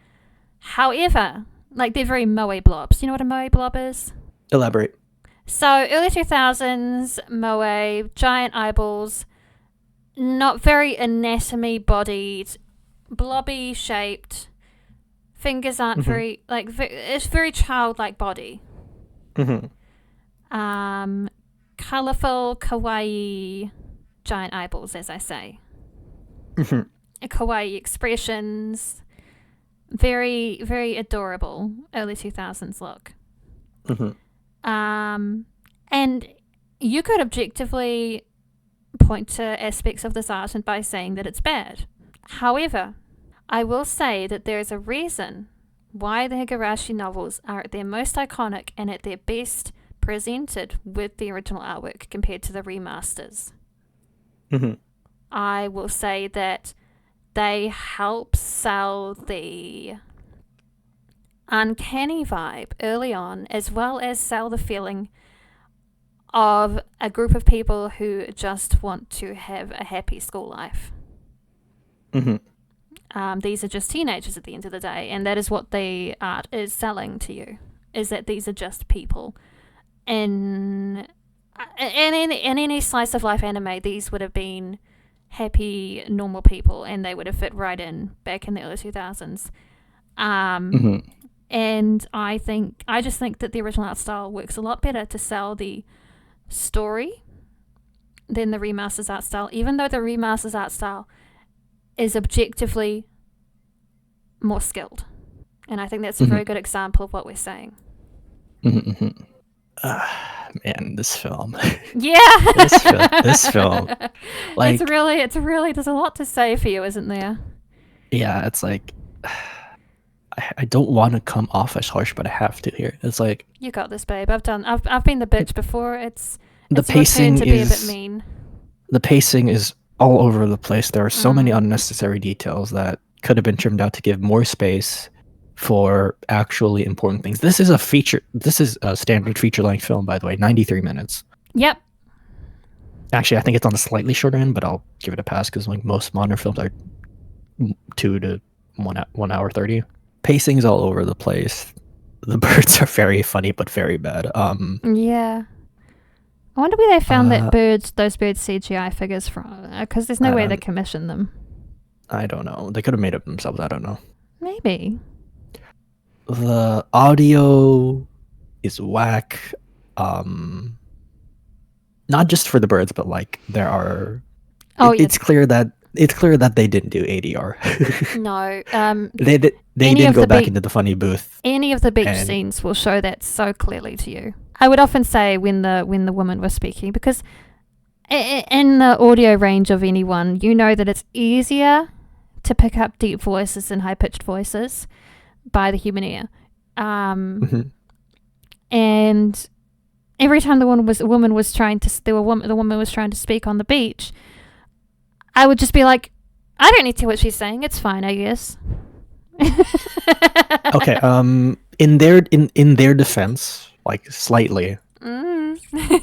[SPEAKER 1] However, like they're very moe blobs. You know what a moe blob is?
[SPEAKER 2] Elaborate.
[SPEAKER 1] So early 2000s moe, giant eyeballs, not very anatomy bodied, blobby shaped. Fingers aren't very it's very childlike body.
[SPEAKER 2] Mm-hmm.
[SPEAKER 1] Colorful, kawaii, giant eyeballs, as I say.
[SPEAKER 2] Mm-hmm.
[SPEAKER 1] Kawaii expressions, very, very adorable early 2000s look.
[SPEAKER 2] Mm-hmm.
[SPEAKER 1] And you could objectively point to aspects of this art and by saying that it's bad. However, I will say that there is a reason why the Higurashi novels are at their most iconic and at their best presented with the original artwork compared to the remasters.
[SPEAKER 2] Mm-hmm.
[SPEAKER 1] I will say that they help sell the uncanny vibe early on, as well as sell the feeling of a group of people who just want to have a happy school life.
[SPEAKER 2] Mm-hmm.
[SPEAKER 1] These are just teenagers at the end of the day, and that is what the art is selling to you, is that these are just people. In any slice of life anime, these would have been happy, normal people, and they would have fit right in back in the early 2000s. And I just think that the original art style works a lot better to sell the story than the remaster's art style, even though the remaster's art style is objectively more skilled. And I think that's a very good example of what we're saying.
[SPEAKER 2] Mm-hmm. Man, this film.
[SPEAKER 1] Yeah.
[SPEAKER 2] this film. Like,
[SPEAKER 1] it's really, there's a lot to say for you, isn't there?
[SPEAKER 2] Yeah, it's like, I don't want to come off as harsh, but I have to here. It's like,
[SPEAKER 1] you got this, babe. I've been the bitch before.
[SPEAKER 2] The pacing
[SPEAKER 1] to be a bit mean.
[SPEAKER 2] The pacing is all over the place. There are so many unnecessary details that could have been trimmed out to give more space for actually important things. This is a standard feature-length film, by the way, 93 minutes.
[SPEAKER 1] Yep.
[SPEAKER 2] Actually, I think it's on the slightly shorter end, but I'll give it a pass because like most modern films are 2 to 1 hour 30. Pacing's all over the place. The birds are very funny, but very bad.
[SPEAKER 1] Yeah. I wonder where they found those birds CGI figures from, because there's no way they commissioned them.
[SPEAKER 2] I don't know. They could have made it themselves. I don't know.
[SPEAKER 1] Maybe.
[SPEAKER 2] The audio is whack. Not just for the birds, but like there are. It's clear that they didn't do ADR.
[SPEAKER 1] No.
[SPEAKER 2] They didn't go back into the funny booth.
[SPEAKER 1] Any of the beach scenes will show that so clearly to you. I would often say when the woman was speaking, because in the audio range of anyone, you know that it's easier to pick up deep voices and high-pitched voices by the human ear. And every time the woman was trying to speak on the beach, I would just be like, I don't need to hear what she's saying. It's fine, I guess.
[SPEAKER 2] Okay. In their defense, like slightly,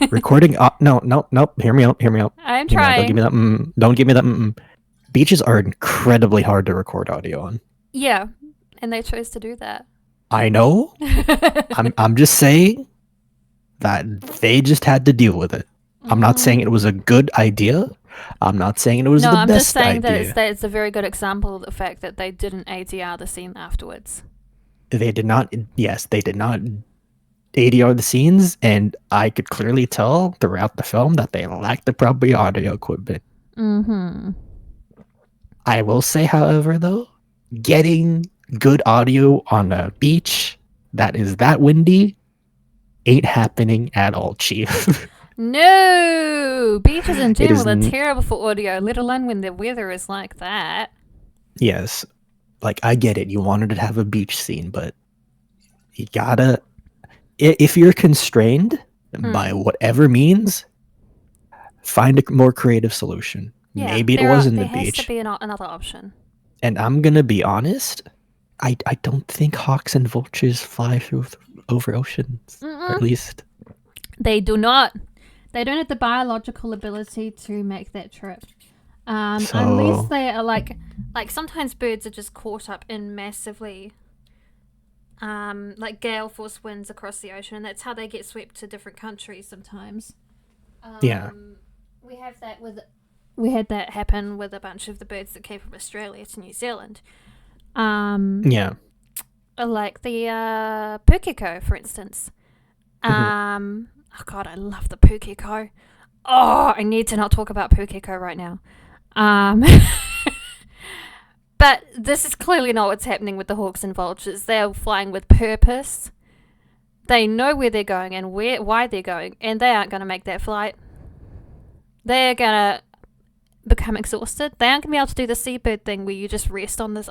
[SPEAKER 2] recording. No. Hear me out.
[SPEAKER 1] I'm trying.
[SPEAKER 2] Don't give me that. Beaches are incredibly hard to record audio on.
[SPEAKER 1] Yeah, and they chose to do that.
[SPEAKER 2] I know. I'm just saying that they just had to deal with it. I'm not saying it was a good idea. I'm not saying it was
[SPEAKER 1] No,
[SPEAKER 2] the
[SPEAKER 1] I'm just
[SPEAKER 2] best
[SPEAKER 1] saying
[SPEAKER 2] idea.
[SPEAKER 1] that it's a very good example of the fact that they didn't ADR the scene afterwards.
[SPEAKER 2] They did not. Yes, they did not ADR the scenes, and I could clearly tell throughout the film that they lacked the proper audio equipment.
[SPEAKER 1] Mm-hmm.
[SPEAKER 2] I will say, however, though, getting good audio on a beach that is that windy ain't happening at all, Chief.
[SPEAKER 1] No! Beaches in
[SPEAKER 2] It
[SPEAKER 1] general
[SPEAKER 2] is.
[SPEAKER 1] are terrible for audio, let alone when the weather is like that.
[SPEAKER 2] Yes, like I get it. You wanted to have a beach scene, but you gotta. If you're constrained by whatever means, find a more creative solution.
[SPEAKER 1] Yeah,
[SPEAKER 2] Maybe it wasn't the
[SPEAKER 1] there has to
[SPEAKER 2] beach.
[SPEAKER 1] be another option.
[SPEAKER 2] And I'm gonna be honest. I don't think hawks and vultures fly over oceans. Or at least
[SPEAKER 1] They do not. They don't have the biological ability to make that trip. Unless they are like sometimes birds are just caught up in massively like gale force winds across the ocean, and that's how they get swept to different countries sometimes.
[SPEAKER 2] Yeah.
[SPEAKER 1] We had that happen with a bunch of the birds that came from Australia to New Zealand.
[SPEAKER 2] Yeah.
[SPEAKER 1] Like the pukeko, for instance. Oh god, I love the pukeko. Oh, I need to not talk about pukeko right now. But this is clearly not what's happening with the hawks and vultures. They're flying with purpose. They know where they're going and why they're going, and they aren't going to make that flight. They're going to become exhausted. They aren't going to be able to do the seabird thing where you just rest on the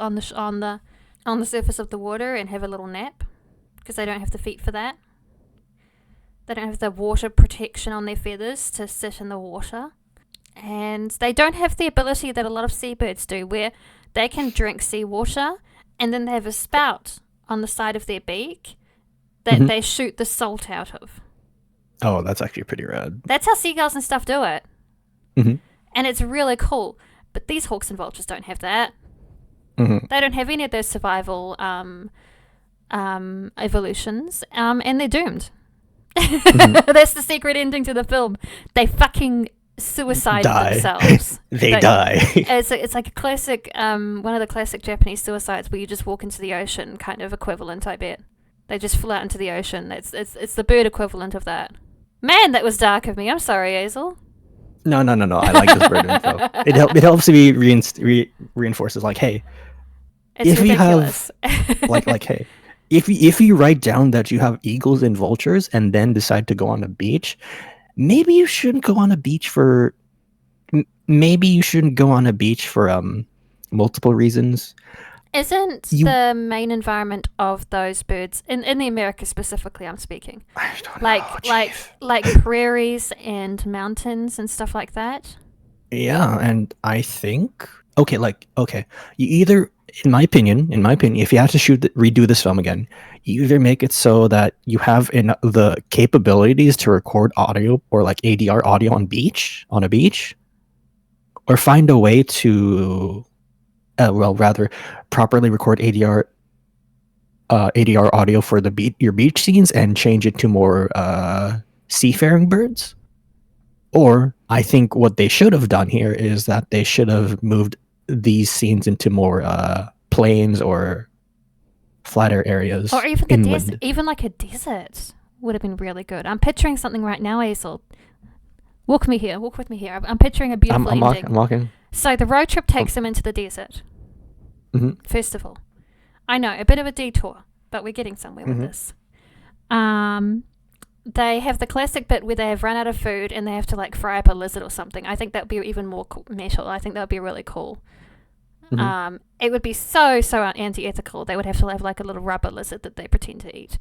[SPEAKER 1] surface of the water and have a little nap, because they don't have the feet for that. They don't have the water protection on their feathers to sit in the water. And they don't have the ability that a lot of seabirds do, where they can drink seawater and then they have a spout on the side of their beak that they shoot the salt out of.
[SPEAKER 2] Oh, that's actually pretty rad.
[SPEAKER 1] That's how seagulls and stuff do it.
[SPEAKER 2] Mm-hmm.
[SPEAKER 1] And it's really cool. But these hawks and vultures don't have that.
[SPEAKER 2] Mm-hmm.
[SPEAKER 1] They don't have any of those survival evolutions, and they're doomed. That's the secret ending to the film. They fucking suicide themselves.
[SPEAKER 2] They die.
[SPEAKER 1] It's like a classic, one of the classic Japanese suicides where you just walk into the ocean, kind of equivalent, I bet. They just flew out into the ocean. It's the bird equivalent of that. Man, that was dark of me. I'm sorry, Azel.
[SPEAKER 2] No. I like this Birdemic though. It helps me reinforces like, hey,
[SPEAKER 1] it's
[SPEAKER 2] if
[SPEAKER 1] ridiculous.
[SPEAKER 2] You have like hey, if you write down that you have eagles and vultures and then decide to go on a beach, maybe you shouldn't go on a beach for multiple reasons.
[SPEAKER 1] Isn't the main environment of those birds in the Americas specifically? I'm speaking,
[SPEAKER 2] I don't know,
[SPEAKER 1] like prairies and mountains and stuff like that.
[SPEAKER 2] Yeah, and I think you either, in my opinion, if you have to redo this film again, you either make it so that you have the capabilities to record audio or like ADR audio on a beach, or find a way to, rather properly record ADR audio for your beach scenes and change it to more seafaring birds. Or I think what they should have done here is that they should have moved these scenes into more plains or flatter areas,
[SPEAKER 1] or even
[SPEAKER 2] inland.
[SPEAKER 1] Even like a desert would have been really good. I'm picturing something right now, Azel. Walk with me here. I'm picturing a beautiful ending.
[SPEAKER 2] I'm walking.
[SPEAKER 1] So the road trip takes them into the desert.
[SPEAKER 2] Mm-hmm.
[SPEAKER 1] First of all, I know, a bit of a detour, but we're getting somewhere with this. They have the classic bit where they have run out of food and they have to like fry up a lizard or something. I think that would be even more metal. I think that would be really cool. Mm-hmm. It would be so anti-ethical. They would have to have like a little rubber lizard that they pretend to eat.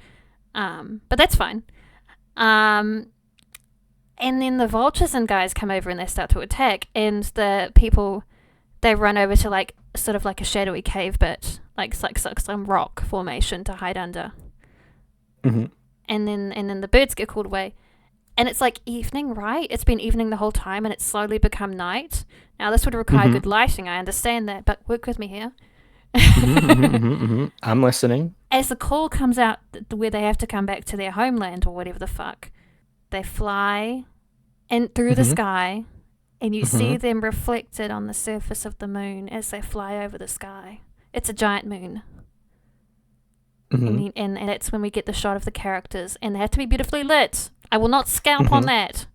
[SPEAKER 1] But that's fine. And then the vultures and guys come over and they start to attack, and the people, they run over to like sort of like a shadowy cave bit, like some rock formation to hide under.
[SPEAKER 2] Mm-hmm.
[SPEAKER 1] And then the birds get called away. And it's like evening, right? It's been evening the whole time and it's slowly become night. Now this would require good lighting, I understand that, but work with me here.
[SPEAKER 2] I'm listening.
[SPEAKER 1] as the call comes out where they have to come back to their homeland or whatever the fuck, they fly and through the sky, and you see them reflected on the surface of the moon as they fly over the sky. It's a giant moon. And that's when we get the shot of the characters, and they have to be beautifully lit. I will not scalp on that.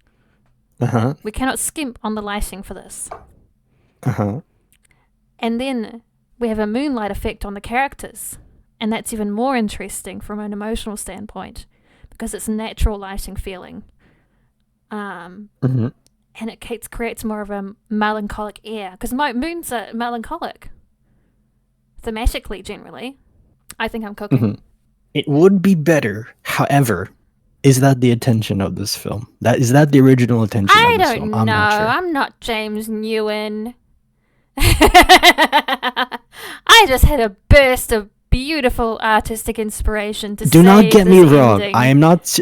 [SPEAKER 1] We cannot skimp on the lighting for this. And then we have a moonlight effect on the characters, and that's even more interesting from an emotional standpoint because it's natural lighting feeling. And it creates more of a melancholic air because moons are melancholic thematically generally. I think I'm cooking.
[SPEAKER 2] It would be better, however, is that the intention of this film? Is that the original intention of this film?
[SPEAKER 1] I'm not sure. I'm not James Newen. I just had a burst of beautiful artistic inspiration to
[SPEAKER 2] Do not get me wrong.
[SPEAKER 1] Ending.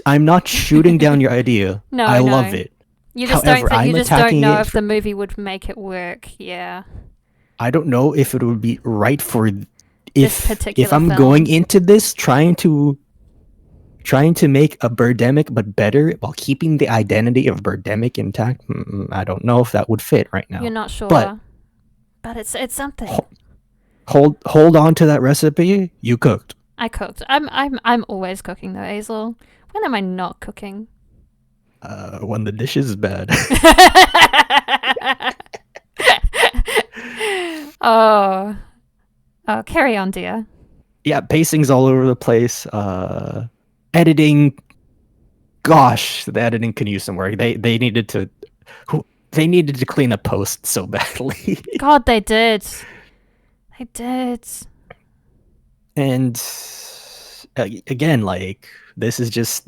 [SPEAKER 2] I'm not shooting down your idea. I love it.
[SPEAKER 1] You just don't know if the movie would make it work. Yeah.
[SPEAKER 2] I don't know if it would be right for if I'm
[SPEAKER 1] film.
[SPEAKER 2] going into this trying to make a Birdemic but better while keeping the identity of Birdemic intact. I don't know if that would fit right now.
[SPEAKER 1] You're not sure, but it's something.
[SPEAKER 2] Hold on to that recipe. You cooked.
[SPEAKER 1] I cooked. I'm always cooking though, Azel. When am I not cooking?
[SPEAKER 2] When the dish is bad.
[SPEAKER 1] Oh, carry on, dear.
[SPEAKER 2] Yeah, pacing's all over the place. Editing. Gosh, the editing can use some work. They needed to clean up post so badly.
[SPEAKER 1] God, they did. They did.
[SPEAKER 2] And again, like this is just.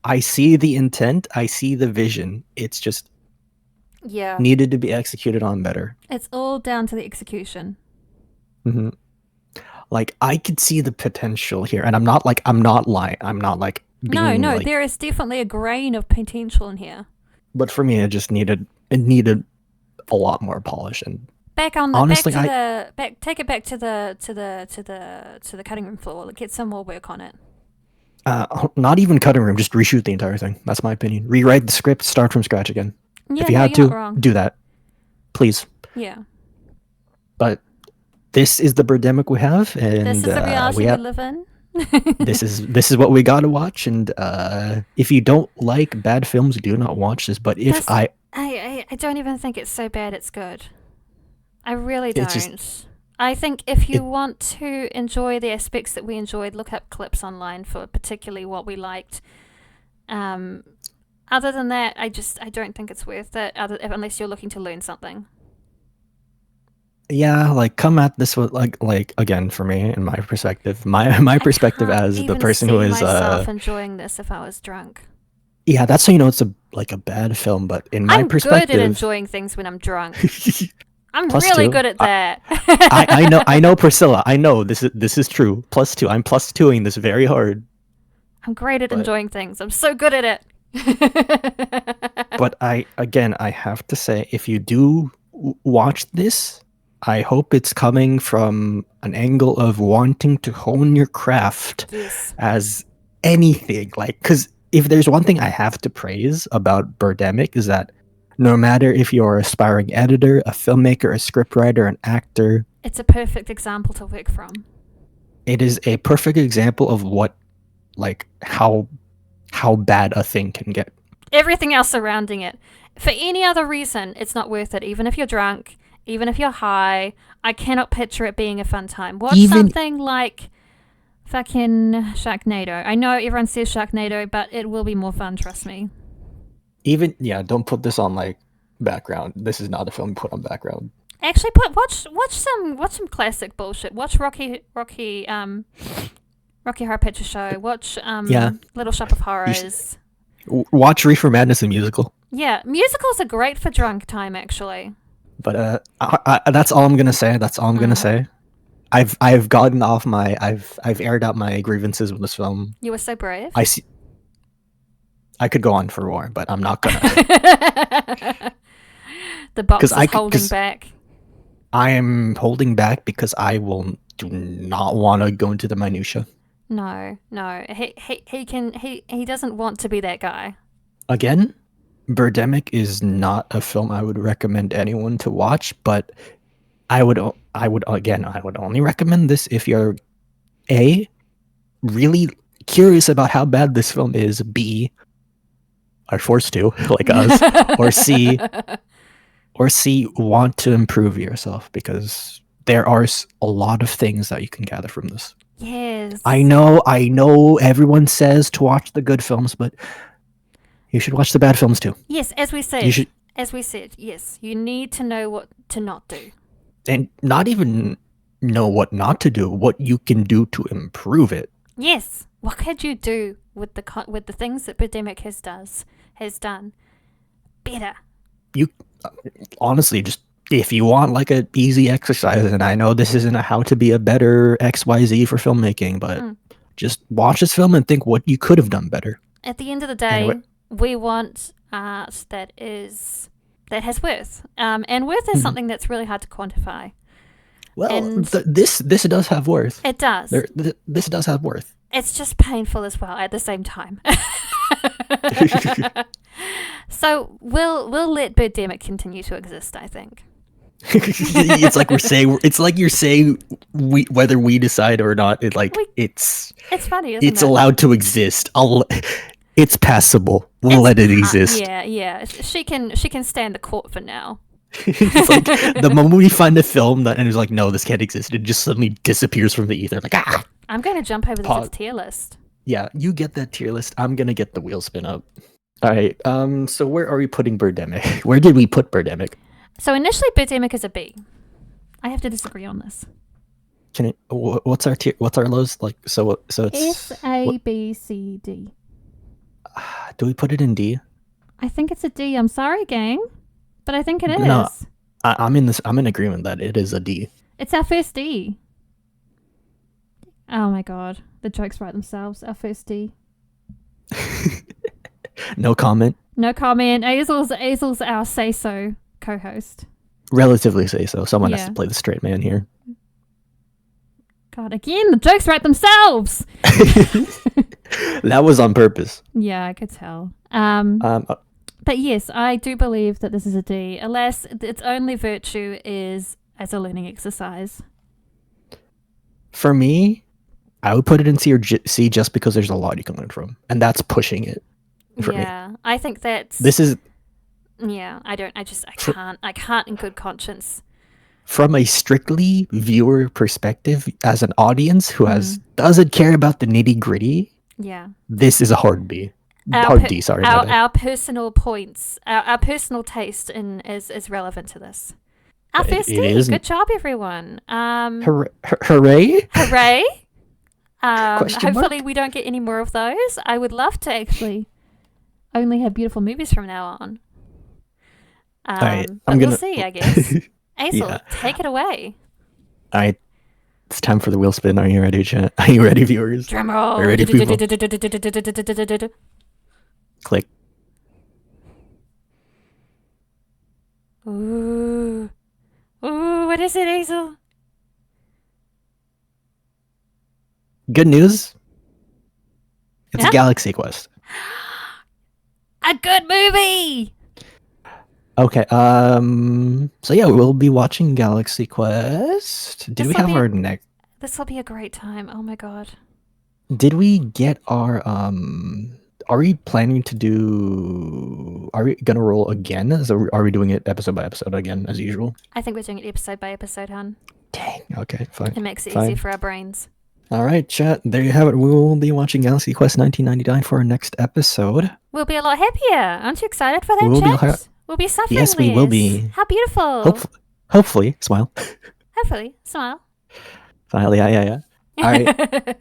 [SPEAKER 2] I see the intent. I see the vision. It's just.
[SPEAKER 1] Yeah.
[SPEAKER 2] Needed to be executed on better.
[SPEAKER 1] It's all down to the execution.
[SPEAKER 2] Like I could see the potential here, and I'm not lying. I'm not like being
[SPEAKER 1] No,
[SPEAKER 2] like,
[SPEAKER 1] there is definitely a grain of potential in here.
[SPEAKER 2] But for me, it needed a lot more polish. And
[SPEAKER 1] take it back to the cutting room floor. Get some more work on it.
[SPEAKER 2] Not even cutting room, just reshoot the entire thing. That's my opinion. Rewrite the script, start from scratch again.
[SPEAKER 1] Yeah,
[SPEAKER 2] if you had to, do that. Please.
[SPEAKER 1] Yeah.
[SPEAKER 2] But this is the Birdemic we have, and
[SPEAKER 1] this is the reality we live in.
[SPEAKER 2] this is what we gotta watch, and if you don't like bad films, do not watch this. But if I
[SPEAKER 1] don't even think it's so bad. It's good. I really don't. I think if you want to enjoy the aspects that we enjoyed, look up clips online for particularly what we liked. Other than that, I don't think it's worth it. Unless you're looking to learn something.
[SPEAKER 2] Yeah, like come at this with like again for me in my perspective, my perspective as the person who is
[SPEAKER 1] myself enjoying this if I was drunk.
[SPEAKER 2] Yeah, that's how you know it's a bad film. But in my perspective,
[SPEAKER 1] I'm good at enjoying things when I'm drunk. I'm
[SPEAKER 2] plus
[SPEAKER 1] really
[SPEAKER 2] 2.
[SPEAKER 1] good at that.
[SPEAKER 2] I know Priscilla. I know this is true. +2. I'm +2ing this very hard.
[SPEAKER 1] I'm great at enjoying things. I'm so good at it.
[SPEAKER 2] But I have to say, if you do watch this, I hope it's coming from an angle of wanting to hone your craft as anything. Like, because if there's one thing I have to praise about Birdemic is that no matter if you're an aspiring editor, a filmmaker, a scriptwriter, an actor,
[SPEAKER 1] it's a perfect example to work from.
[SPEAKER 2] It is a perfect example of how bad a thing can get. Everything
[SPEAKER 1] else surrounding it. For any other reason, it's not worth it. Even if you're drunk, even if you're high, I cannot picture it being a fun time. Watch something like fucking Sharknado. I know everyone says Sharknado, but it will be more fun, trust me.
[SPEAKER 2] Don't put this on like background. This is not a film put on background.
[SPEAKER 1] Actually, watch some classic bullshit. Watch Rocky Horror Picture Show. Watch Little Shop of Horrors.
[SPEAKER 2] Watch Reefer Madness, the musical.
[SPEAKER 1] Yeah, musicals are great for drunk time, actually.
[SPEAKER 2] But that's all I'm gonna say. That's all I'm gonna say. I've gotten off my I've aired out my grievances with this film.
[SPEAKER 1] You were so brave.
[SPEAKER 2] I could go on for more, but I'm not gonna.
[SPEAKER 1] The box is holding back.
[SPEAKER 2] I am holding back because I do not want to go into the minutia.
[SPEAKER 1] No. He doesn't want to be that guy.
[SPEAKER 2] Again, Birdemic is not a film I would recommend anyone to watch, but I would only recommend this if you're A, really curious about how bad this film is, B, are forced to, like us, or C, want to improve yourself, because there are a lot of things that you can gather from this.
[SPEAKER 1] Yes.
[SPEAKER 2] I know everyone says to watch the good films, but you should watch the bad films too.
[SPEAKER 1] Yes, as we said, yes, you need to know what to not do.
[SPEAKER 2] And not even know what not to do, what you can do to improve it.
[SPEAKER 1] Yes. What could you do with the things that Birdemic has done better?
[SPEAKER 2] You honestly, just if you want like an easy exercise, and I know this isn't a how to be a better XYZ for filmmaking, but just watch this film and think what you could have done better.
[SPEAKER 1] At the end of the day, we want art that has worth. And worth is something that's really hard to quantify.
[SPEAKER 2] Well, this does have worth.
[SPEAKER 1] It does.
[SPEAKER 2] This does have worth.
[SPEAKER 1] It's just painful as well at the same time. So we'll let Birdemic continue to exist, I think.
[SPEAKER 2] It's like you're saying whether we decide or not. It's
[SPEAKER 1] funny, isn't it?
[SPEAKER 2] It's allowed to exist. It's passable. We'll let it exist.
[SPEAKER 1] Yeah. She can stay in the court for now.
[SPEAKER 2] It's like the moment we find a film and it's like, no, this can't exist, it just suddenly disappears from the ether. Like,
[SPEAKER 1] I'm going to jump over this tier list.
[SPEAKER 2] Yeah, you get that tier list. I'm going to get the wheel spin up. All right. So where are we putting Birdemic? Where did we put Birdemic?
[SPEAKER 1] So initially, Birdemic is a B. I have to disagree on this.
[SPEAKER 2] What's our tier? What's our lows? Like, so it's
[SPEAKER 1] S, A, B, C, D.
[SPEAKER 2] Do we put it in D?
[SPEAKER 1] I think it's a D. I'm sorry, gang, but I think it is.
[SPEAKER 2] No, I'm in agreement that it is a D.
[SPEAKER 1] It's our first D. Oh my god, the jokes write themselves. Our first D.
[SPEAKER 2] No comment.
[SPEAKER 1] No comment. Azel's our say-so co-host.
[SPEAKER 2] Relatively say-so. Someone has to play the straight man here.
[SPEAKER 1] God, again, the jokes write themselves.
[SPEAKER 2] That was on purpose.
[SPEAKER 1] Yeah, I could tell. But yes, I do believe that this is a D. Alas, its only virtue is as a learning exercise.
[SPEAKER 2] For me, I would put it in C or C just because there's a lot you can learn from, and that's pushing it. For me.
[SPEAKER 1] I think that's.
[SPEAKER 2] This is.
[SPEAKER 1] Yeah, I can't in good conscience.
[SPEAKER 2] From a strictly viewer perspective, as an audience who doesn't care about the nitty gritty.
[SPEAKER 1] Yeah.
[SPEAKER 2] This is a hard B. D, sorry.
[SPEAKER 1] Our personal points, our personal taste is relevant to this. Our first D. Good job, everyone.
[SPEAKER 2] Hooray!
[SPEAKER 1] Hooray! Hopefully we don't get any more of those. I would love to actually only have beautiful movies from now on.
[SPEAKER 2] Right,
[SPEAKER 1] we'll see, I guess. Azel, take it away.
[SPEAKER 2] All right. It's time for the wheel spin. Are you ready, chat? Are you ready, viewers?
[SPEAKER 1] Drum roll.
[SPEAKER 2] Are you ready, people? Click.
[SPEAKER 1] Ooh, what is it, Azel?
[SPEAKER 2] Good news. It's a Galaxy Quest.
[SPEAKER 1] A good movie.
[SPEAKER 2] Okay. So yeah, we'll be watching Galaxy Quest. Did we have our next?
[SPEAKER 1] This will be a great time. Oh my god.
[SPEAKER 2] Did we get our Are we planning to do? Are we gonna roll again? Are we doing it episode by episode again as usual?
[SPEAKER 1] I think we're doing it episode by episode, hun.
[SPEAKER 2] Dang. Okay. Fine.
[SPEAKER 1] It makes it easy for our brains.
[SPEAKER 2] All right, chat. There you have it. We will be watching Galaxy Quest 1999 for our next episode.
[SPEAKER 1] We'll be a lot happier. Aren't you excited for that, chat? We'll be suffering.
[SPEAKER 2] Yes, we will be.
[SPEAKER 1] How beautiful.
[SPEAKER 2] Hopefully, smile.
[SPEAKER 1] Hopefully, smile.
[SPEAKER 2] Smile, yeah. All right.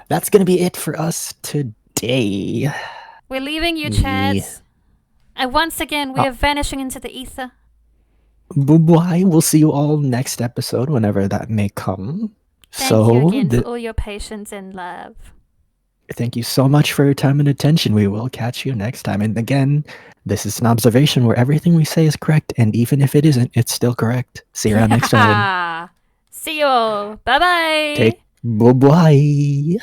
[SPEAKER 2] That's going to be it for us today.
[SPEAKER 1] We're leaving you, chat. And once again, we are vanishing into the ether.
[SPEAKER 2] Bye. We'll see you all next episode, whenever that may come.
[SPEAKER 1] Thank you again for all your patience and love.
[SPEAKER 2] Thank you so much for your time and attention. We will catch you next time. And again, this is Snobservation, where everything we say is correct. And even if it isn't, it's still correct. See you around next time.
[SPEAKER 1] See you all. Bye bye.
[SPEAKER 2] Take bye bye.